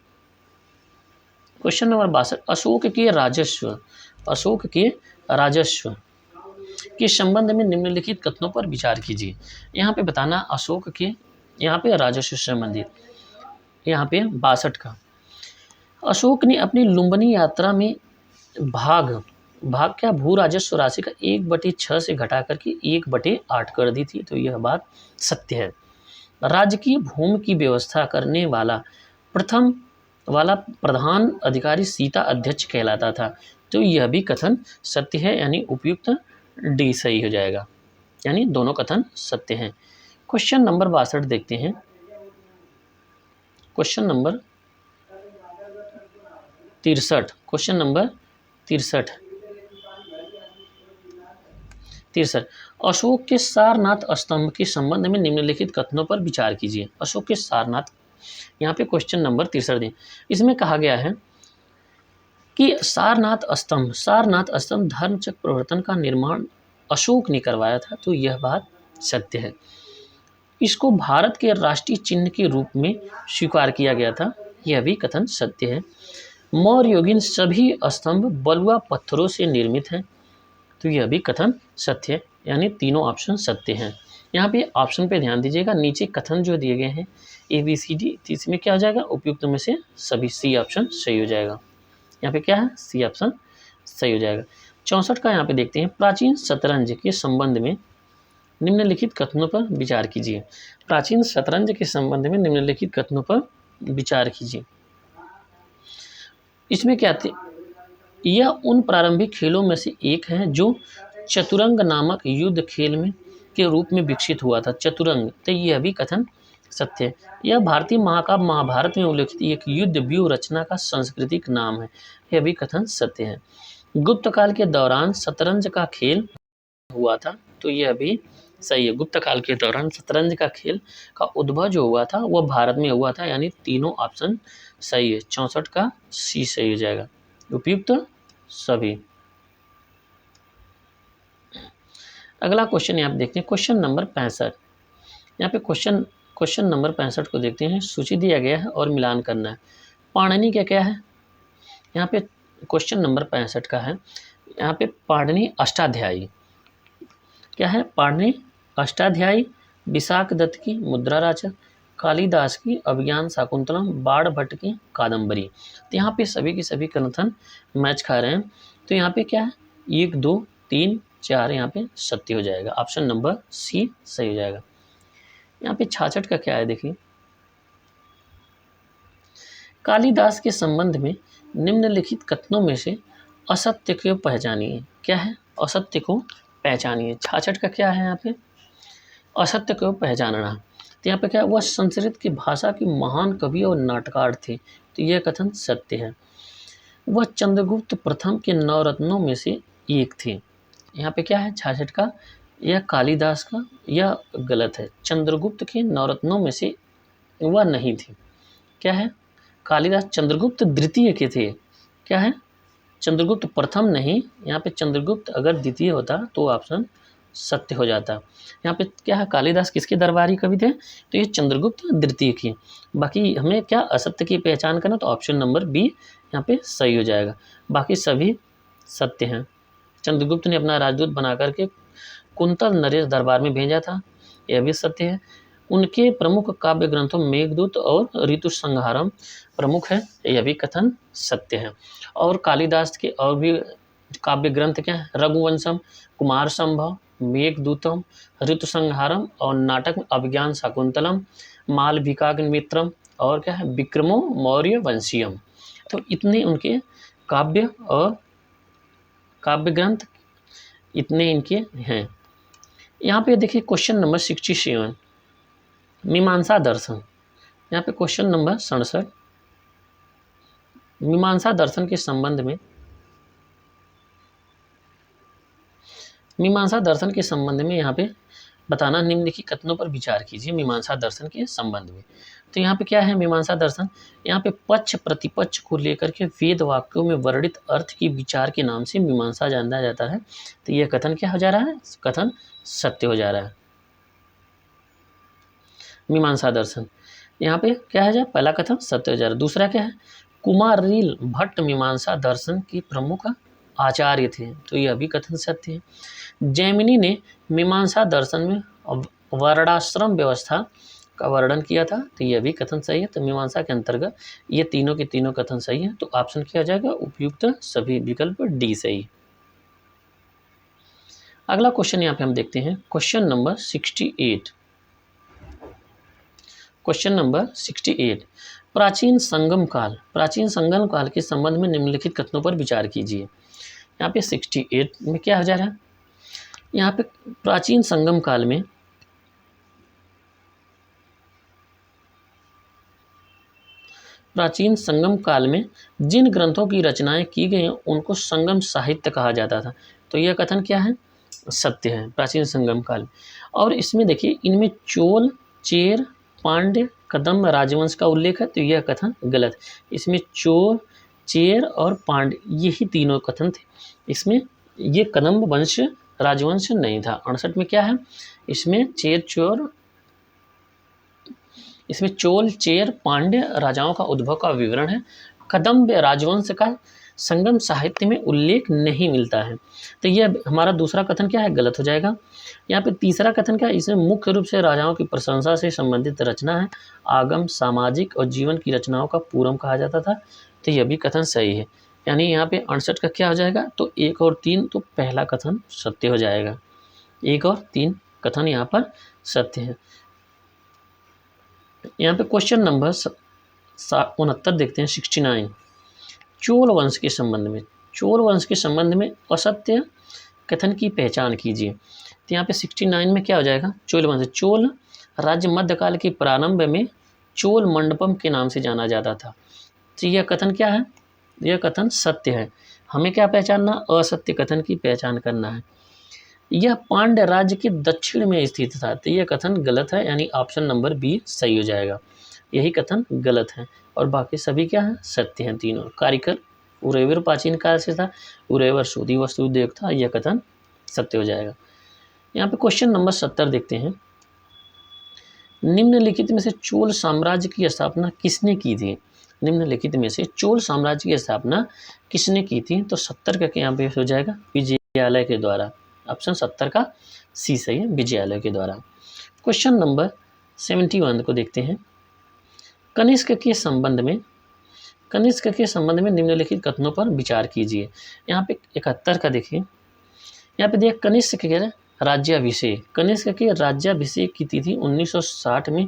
Question number 62, Ashok के राजस्व के संबंध में निम्नलिखित कथनों पर विचार कीजिए। यहाँ पे बताना अशोक के यहाँ पे राजस्व संबंधित, यहाँ पे 62 का, अशोक ने अपनी लुम्बिनी यात्रा में भाग क्या भू राजस्व राशि का 1/6 से घटा करके 1/8 कर दी थी। तो यह बात सत्य है। राज्य की भूमि की व्यवस्था करने वाला प्रधान अधिकारी सीता अध्यक्ष कहलाता था। तो यह भी कथन सत्य है। यानी उपयुक्त डी सही हो जाएगा। यानी दोनों कथन सत्य हैं। क्वेश्चन नंबर 62 देखते हैं। Question number 63, question number 63, Ashok के सारनाथ स्तंभ के संबंध में निम्नलिखित कथनों पर विचार कीजिए। अशोक के सारनाथ, यहाँ पे क्वेश्चन नंबर 63 दें। इसमें कहा गया है कि सारनाथ स्तंभ धर्मचक्र प्रवर्तन का निर्माण अशोक ने करवाया था। तो यह बात सत्य है। इसको भारत के राष्ट्रीय चिन्ह के रूप में स्वीकार किया गया था। यह भी कथन सत्य है। मौर्य युगीन सभी स्तंभ बलुआ पत्थरों से निर्मित हैं। तो यह भी कथन सत्य है। यानी तीनों ऑप्शन सत्य हैं। यहाँ पे ऑप्शन पे ध्यान दीजिएगा, नीचे कथन जो दिए गए हैं ABCD, इसमें क्या हो जाएगा, उपयुक्त में से सभी सी ऑप्शन सही हो जाएगा। यहाँ पे क्या है, सी ऑप्शन सही हो जाएगा। 64 का यहाँ पे देखते हैं, प्राचीन शतरंज के संबंध में निम्नलिखित कथनों पर विचार कीजिए। प्राचीन शतरंज के संबंध में निम्नलिखित कथनों पर विचार कीजिए। इसमें क्या थे, यह उन प्रारंभिक खेलों में से एक है जो चतुरंग नामक युद्ध खेल में के रूप में विकसित हुआ था। चतुरंग, तो यह भी कथन सत्य है। यह भारतीय महाकाव्य महाभारत में उल्लेखित एक युद्ध व्यूह रचना का सांस्कृतिक नाम है। यह भी कथन सत्य है। गुप्त काल के दौरान शतरंज का खेल हुआ था, तो यह भी सही है। गुप्त काल के दौरान शतरंज का खेल का उद्भव जो हुआ था वह भारत में हुआ था, यानी तीनों ऑप्शन सही है। 64 का सी सही हो जाएगा। उपयुक्त सभी। अगला क्वेश्चन यहाँ पे देखते हैं, क्वेश्चन नंबर 65। यहाँ पे क्वेश्चन नंबर 65 को देखते हैं। सूची दिया गया है और मिलान करना है। पाणिनि क्या क्या है यहाँ पे? क्वेश्चन नंबर 65 का है यहाँ पे पाणिनि अष्टाध्यायी क्या है? पाणिनि अष्टाध्यायी, विशाख दत्त की मुद्रा राजा, कालिदास की अभिज्ञान शाकुंतलम, बाण भट्ट की कादम्बरी। तो यहाँ पे सभी के सभी कथन मैच खा रहे हैं। तो यहाँ पे क्या है? 1 2 3 4 यहाँ पे सत्य हो जाएगा। ऑप्शन नंबर सी सही हो जाएगा। यहाँ पे 66 का क्या है देखिए। कालिदास के संबंध में निम्नलिखित कथनों में से असत्य को पहचानिए। क्या है? असत्य को पहचानिए। 66 का क्या है यहाँ पे? असत्य को पहचानना। तो यहाँ पे क्या है? वह संस्कृत की भाषा के महान कवि और नाटककार थे, तो यह कथन सत्य है। वह चंद्रगुप्त प्रथम के 9 रत्नों में से एक थे। यहाँ पे क्या है? 66 का, यह कालिदास का, यह गलत है। चंद्रगुप्त के 9 रत्नों में से वह नहीं थे। क्या है? कालिदास चंद्रगुप्त द्वितीय के थे। क्या है? चंद्रगुप्त प्रथम नहीं, यहाँ पे चंद्रगुप्त अगर द्वितीय होता तो ऑप्शन सत्य हो जाता। यहाँ पे क्या है? कालिदास किसके दरबारी कवि थे? तो ये चंद्रगुप्त द्वितीय की। बाकी हमें क्या असत्य की पहचान करना, तो ऑप्शन नंबर बी यहाँ पे सही हो जाएगा। बाकी सभी सत्य हैं। चंद्रगुप्त ने अपना राजदूत बना करके कुंतल नरेश दरबार में भेजा था, यह भी सत्य है। उनके प्रमुख काव्य ग्रंथों मेघदूत और ऋतु संहारम प्रमुख है, यह भी कथन सत्य है। और कालिदास के और भी काव्य ग्रंथ क्या है? रघुवंशम, कुमार संभव, मेघदूतम, ऋतु संहारम और नाटक में अभिज्ञान शाकुंतलम, मालविकाग्निमित्रम और क्या है? विक्रमो मौर्य वंशीयम। तो इतने उनके काव्य और काव्य ग्रंथ इतने इनके हैं। यहाँ पे देखिए क्वेश्चन नंबर 67, मीमांसा दर्शन। यहाँ पे क्वेश्चन नंबर 67, मीमांसा दर्शन के संबंध में यहाँ पे बताना, निम्नलिखित कथनों पर विचार कीजिए मीमांसा दर्शन के संबंध में। तो यहाँ पे क्या है मीमांसा दर्शन? यहाँ पे पक्ष प्रतिपक्ष को लेकर के वेद वाक्यों में वर्णित अर्थ की विचार के नाम से मीमांसा जाना जाता है। तो यह कथन क्या हो जा रहा है? कथन सत्य हो जा रहा है। मीमांसा दर्शन यहाँ पे क्या है? पहला कथन सत्य हो जा रहा है। दूसरा क्या है? कुमारिल भट्ट मीमांसा दर्शन के प्रमुख आचार्य थे, तो यह भी कथन सत्य है। जैमिनी ने मीमांसा दर्शन में वर्णाश्रम व्यवस्था का वर्णन किया था, तो यह भी कथन सही है। तो मीमांसा के अंतर्गत ये तीनों के तीनों कथन सही है, तो ऑप्शन क्या हो जाएगा? उपयुक्त सभी, विकल्प डी सही। अगला क्वेश्चन यहाँ पे हम देखते हैं, क्वेश्चन नंबर 68। क्वेश्चन नंबर 68, प्राचीन संगम काल के संबंध में निम्नलिखित कथनों पर विचार कीजिए। यहाँ पे 68 में क्या हो जा रहा है? यहाँ पे प्राचीन संगम काल में जिन ग्रंथों की रचनाएं की गई उनको संगम साहित्य कहा जाता था, तो यह कथन क्या है? सत्य है। प्राचीन संगम काल, और इसमें देखिए इनमें चोल, चेर, पांड्य, कदम्ब राजवंश का उल्लेख है, तो यह कथन गलत। इसमें चोल, चेर और पांड्य यही तीनों कथन थे। इसमें ये कदम्ब वंश राजवंश नहीं था। 68 में क्या है? इसमें चोल, चेर, पांड्य राजाओं का उद्भव का विवरण है। कदम्ब राजवंश का संगम साहित्य में उल्लेख नहीं मिलता है, तो यह हमारा दूसरा कथन क्या है? गलत हो जाएगा। यहाँ पे तीसरा कथन क्या है? इसमें मुख्य रूप से राजाओं की प्रशंसा से संबंधित रचना है। आगम, सामाजिक और जीवन की रचनाओं का पूरम कहा जाता था, तो यह भी कथन सही है। यानी यहाँ पे 68 का क्या हो जाएगा? तो 1 और 3, तो पहला कथन सत्य हो जाएगा। 1 और 3 कथन यहाँ पर सत्य है। यहाँ पे क्वेश्चन नंबर 69 देखते हैं, 69, चोल वंश के संबंध में असत्य कथन की पहचान कीजिए। तो यहाँ पे 69 में क्या हो जाएगा, चोल वंश। चोल राज्य मध्यकाल के प्रारंभ में चोल मंडपम के नाम से जाना जाता था। तो यह कथन क्या है, यह कथन सत्य है। हमें क्या पहचानना, असत्य कथन की पहचान करना है। यह पांड्य राज्य के दक्षिण में स्थित था। तो यह कथन गलत है, यानी ऑप्शन नंबर बी सही हो जाएगा। यही कथन गलत है और बाकी सभी क्या है, सत्य हैं तीनों। कारिकर उरेवर प्राचीन काल से था, उरेवर सूदी वस्तु उद्योग था, यह कथन सत्य हो जाएगा। यहाँ पे क्वेश्चन नंबर 70 देखते हैं। निम्नलिखित में से चोल साम्राज्य की स्थापना किसने की थी। निम्नलिखित में से चोल साम्राज्य की स्थापना किसने की थी। तो 70 का यहाँ पे हो जाएगा विजयालय के द्वारा। ऑप्शन 70 का सी सही है, विजयालय के द्वारा। क्वेश्चन नंबर 71 को देखते हैं। कनिष्क के संबंध में निम्नलिखित कथनों पर विचार कीजिए। यहाँ पे 71 का देखिए, यहाँ पे देखिए कनिष्क के राज्याभिषेक। कनिष्क के राज्याभिषेक की तिथि 1960 में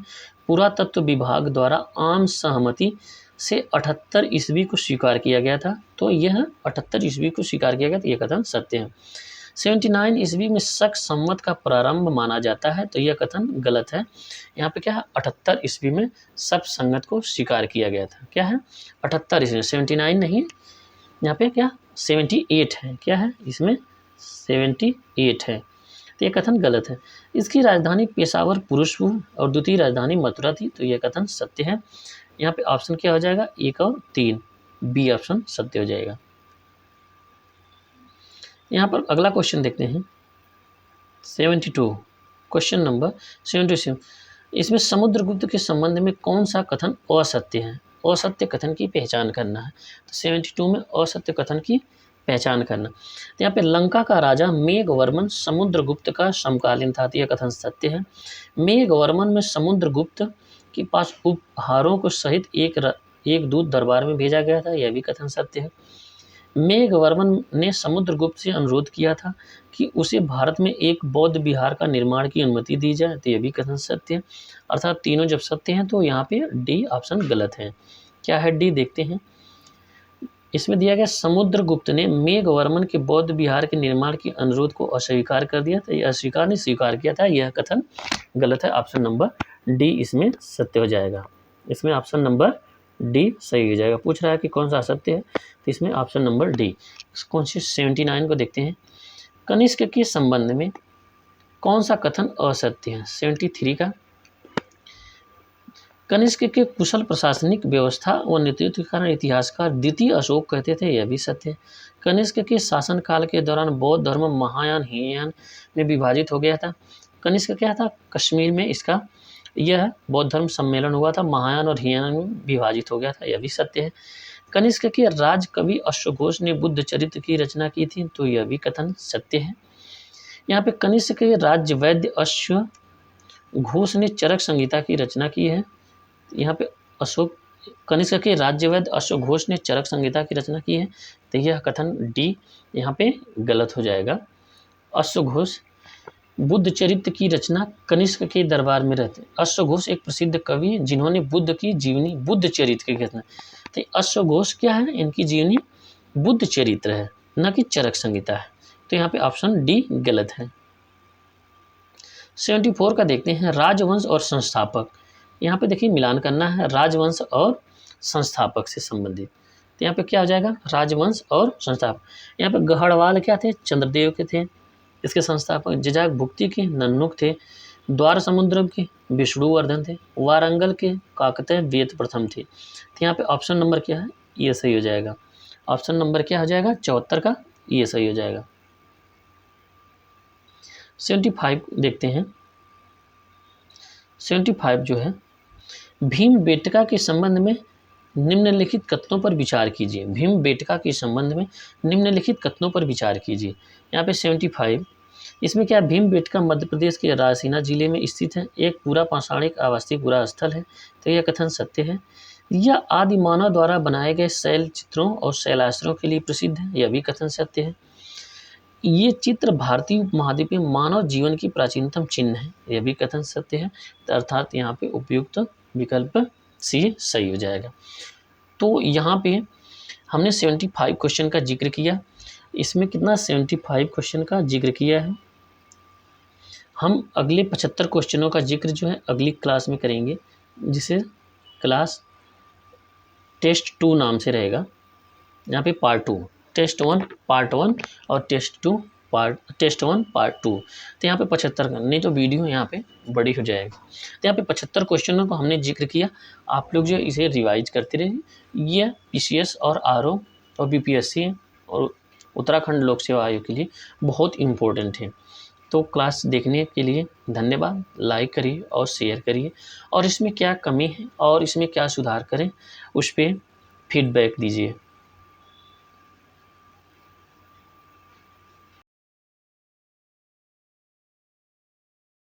पुरातत्व विभाग द्वारा आम सहमति से 78 ईस्वी को स्वीकार किया गया था। तो यह 78 ईस्वी को स्वीकार किया गया, तो यह कथन सत्य है। 79 ईस्वी में शक संवत का प्रारंभ माना जाता है। तो यह कथन गलत है। यहाँ पे क्या है, 78 ईस्वी में शक संगत को स्वीकार किया गया था। क्या है, 78 ईस्वी, 79 नहीं, यहाँ पे क्या 78 है। क्या है, इसमें 78 है। तो यह कथन गलत है। इसकी राजधानी पेशावर पुरुषपुर और द्वितीय राजधानी मथुरा थी। तो यह कथन सत्य है। यहाँ पे ऑप्शन क्या हो जाएगा, 1 और 3, बी ऑप्शन सत्य हो जाएगा। यहाँ पर अगला क्वेश्चन देखते हैं 72, क्वेश्चन नंबर 77। इसमें समुद्रगुप्त के संबंध में कौन सा कथन असत्य है। असत्य कथन की पहचान करना है। तो 72 में असत्य कथन की पहचान करना। तो यहाँ पे लंका का राजा मेघवर्मन समुद्रगुप्त का समकालीन था। तो यह कथन सत्य है। मेघवर्मन में समुद्रगुप्त के पास उपहारों को सहित एक दूत दरबार में भेजा गया था। यह भी कथन सत्य है। मेघवर्मन ने समुद्रगुप्त से अनुरोध किया था कि उसे भारत में एक बौद्ध विहार का निर्माण की अनुमति दी जाए। तो यह भी कथन सत्य है। अर्थात तीनों जब सत्य हैं तो यहाँ पे डी ऑप्शन गलत है। क्या है डी, देखते हैं। इसमें दिया गया समुद्रगुप्त ने मेघवर्मन के बौद्ध विहार के निर्माण के अनुरोध को अस्वीकार कर दिया था। यह अस्वीकार नहीं, स्वीकार किया था। यह कथन गलत है। ऑप्शन नंबर डी इसमें सत्य हो जाएगा। इसमें ऑप्शन नंबर डी सही हो जाएगा। पूछ रहा है कि कौन सा सत्य है, तो इसमें ऑप्शन नंबर डी। कौन सी 79 को देखते हैं। कनिष्क के संबंध में कौन सा कथन असत्य है। 73 का, कनिष्क के कुशल प्रशासनिक व्यवस्था व नेतृत्व के कारण इतिहासकार द्वितीय अशोक कहते थे। यह भी सत्य है। कनिष्क के शासनकाल के दौरान बौद्ध धर्म महायान हीनयान में विभाजित हो गया था। कनिष्क क्या था, कश्मीर में इसका यह बौद्ध धर्म सम्मेलन हुआ था, महायान और हीनयान में विभाजित हो गया था। यह भी सत्य है। कनिष्क के राज कवि अश्वघोष ने बुद्ध चरित्र की रचना की थी। तो यह भी कथन सत्य है। यहाँ पे कनिष्क के राज्य वैद्य अश्वघोष ने चरक संहिता की रचना की है। यहाँ पे कनिष्क के राज्यवैद्य अश्वघोष ने चरक संहिता की रचना की है। तो यह कथन डी यहाँ पे गलत हो जाएगा। अश्वघोष बुद्ध चरित्र की रचना कनिष्क के दरबार में रहते। अश्वघोष एक प्रसिद्ध कवि हैं जिन्होंने बुद्ध की जीवनी बुद्ध चरित्र की रचना। तो अश्वघोष क्या है, इनकी जीवनी बुद्ध चरित्र है, न कि चरक संहिता है। तो यहाँ पे ऑप्शन डी गलत है। 74 का देखते हैं, राजवंश और संस्थापक। यहाँ पे देखिए मिलान करना है, राजवंश और संस्थापक से संबंधित। तो यहाँ पे क्या हो जाएगा, राजवंश और संस्थापक। यहाँ पे गढ़वाल क्या थे, चंद्रदेव के थे। इसके संस्थापक जजाक भुक्ति के नन्नुक थे। द्वार समुद्रम के विष्णुवर्धन थे। वारंगल के काकतीय वेद प्रथम थे। तो यहाँ पे ऑप्शन नंबर क्या है, ये सही हो जाएगा। ऑप्शन नंबर क्या हो जाएगा, 74 का ये सही हो जाएगा। 75 देखते हैं। 75 जो है, भीमबेटका के संबंध में निम्नलिखित कथनों पर विचार कीजिए। भीमबेटका के संबंध में निम्नलिखित कथनों पर विचार कीजिए। यहाँ पे 75, इसमें क्या, भीमबेटका मध्य प्रदेश के रायसीना जिले में स्थित है। एक पूरा पाषाणिक आवासीय पूरा स्थल है। तो यह कथन सत्य है। यह आदि मानव द्वारा बनाए गए शैल चित्रों और शैलाश्रयों के लिए प्रसिद्ध है। यह भी कथन सत्य है। ये चित्र भारतीय उपमहाद्वीप में मानव जीवन की प्राचीनतम चिन्ह है। यह भी कथन सत्य है। अर्थात यहाँ पे उपयुक्त विकल्प सी सही हो जाएगा। तो यहाँ पे हमने 75 क्वेश्चन का जिक्र किया। इसमें कितना 75 क्वेश्चन का जिक्र किया है। हम अगले 75 क्वेश्चनों का जिक्र जो है अगली क्लास में करेंगे, जिसे क्लास टेस्ट 2 नाम से रहेगा। यहाँ पे पार्ट 2, टेस्ट 1 पार्ट 1 और टेस्ट 1 पार्ट 2। तो यहाँ पे 75 का, नहीं तो वीडियो यहाँ पे बड़ी हो जाएगी। तो यहाँ पे 75 क्वेश्चनों को हमने जिक्र किया। आप लोग जो इसे रिवाइज करते रहिए। ये पीसीएस और आरओ और बीपीएससी और उत्तराखंड लोक सेवा आयोग के लिए बहुत इम्पोर्टेंट है। तो क्लास देखने के लिए धन्यवाद। लाइक करिए और शेयर करिए, और इसमें क्या कमी है और इसमें क्या सुधार करें उस पर फीडबैक दीजिए।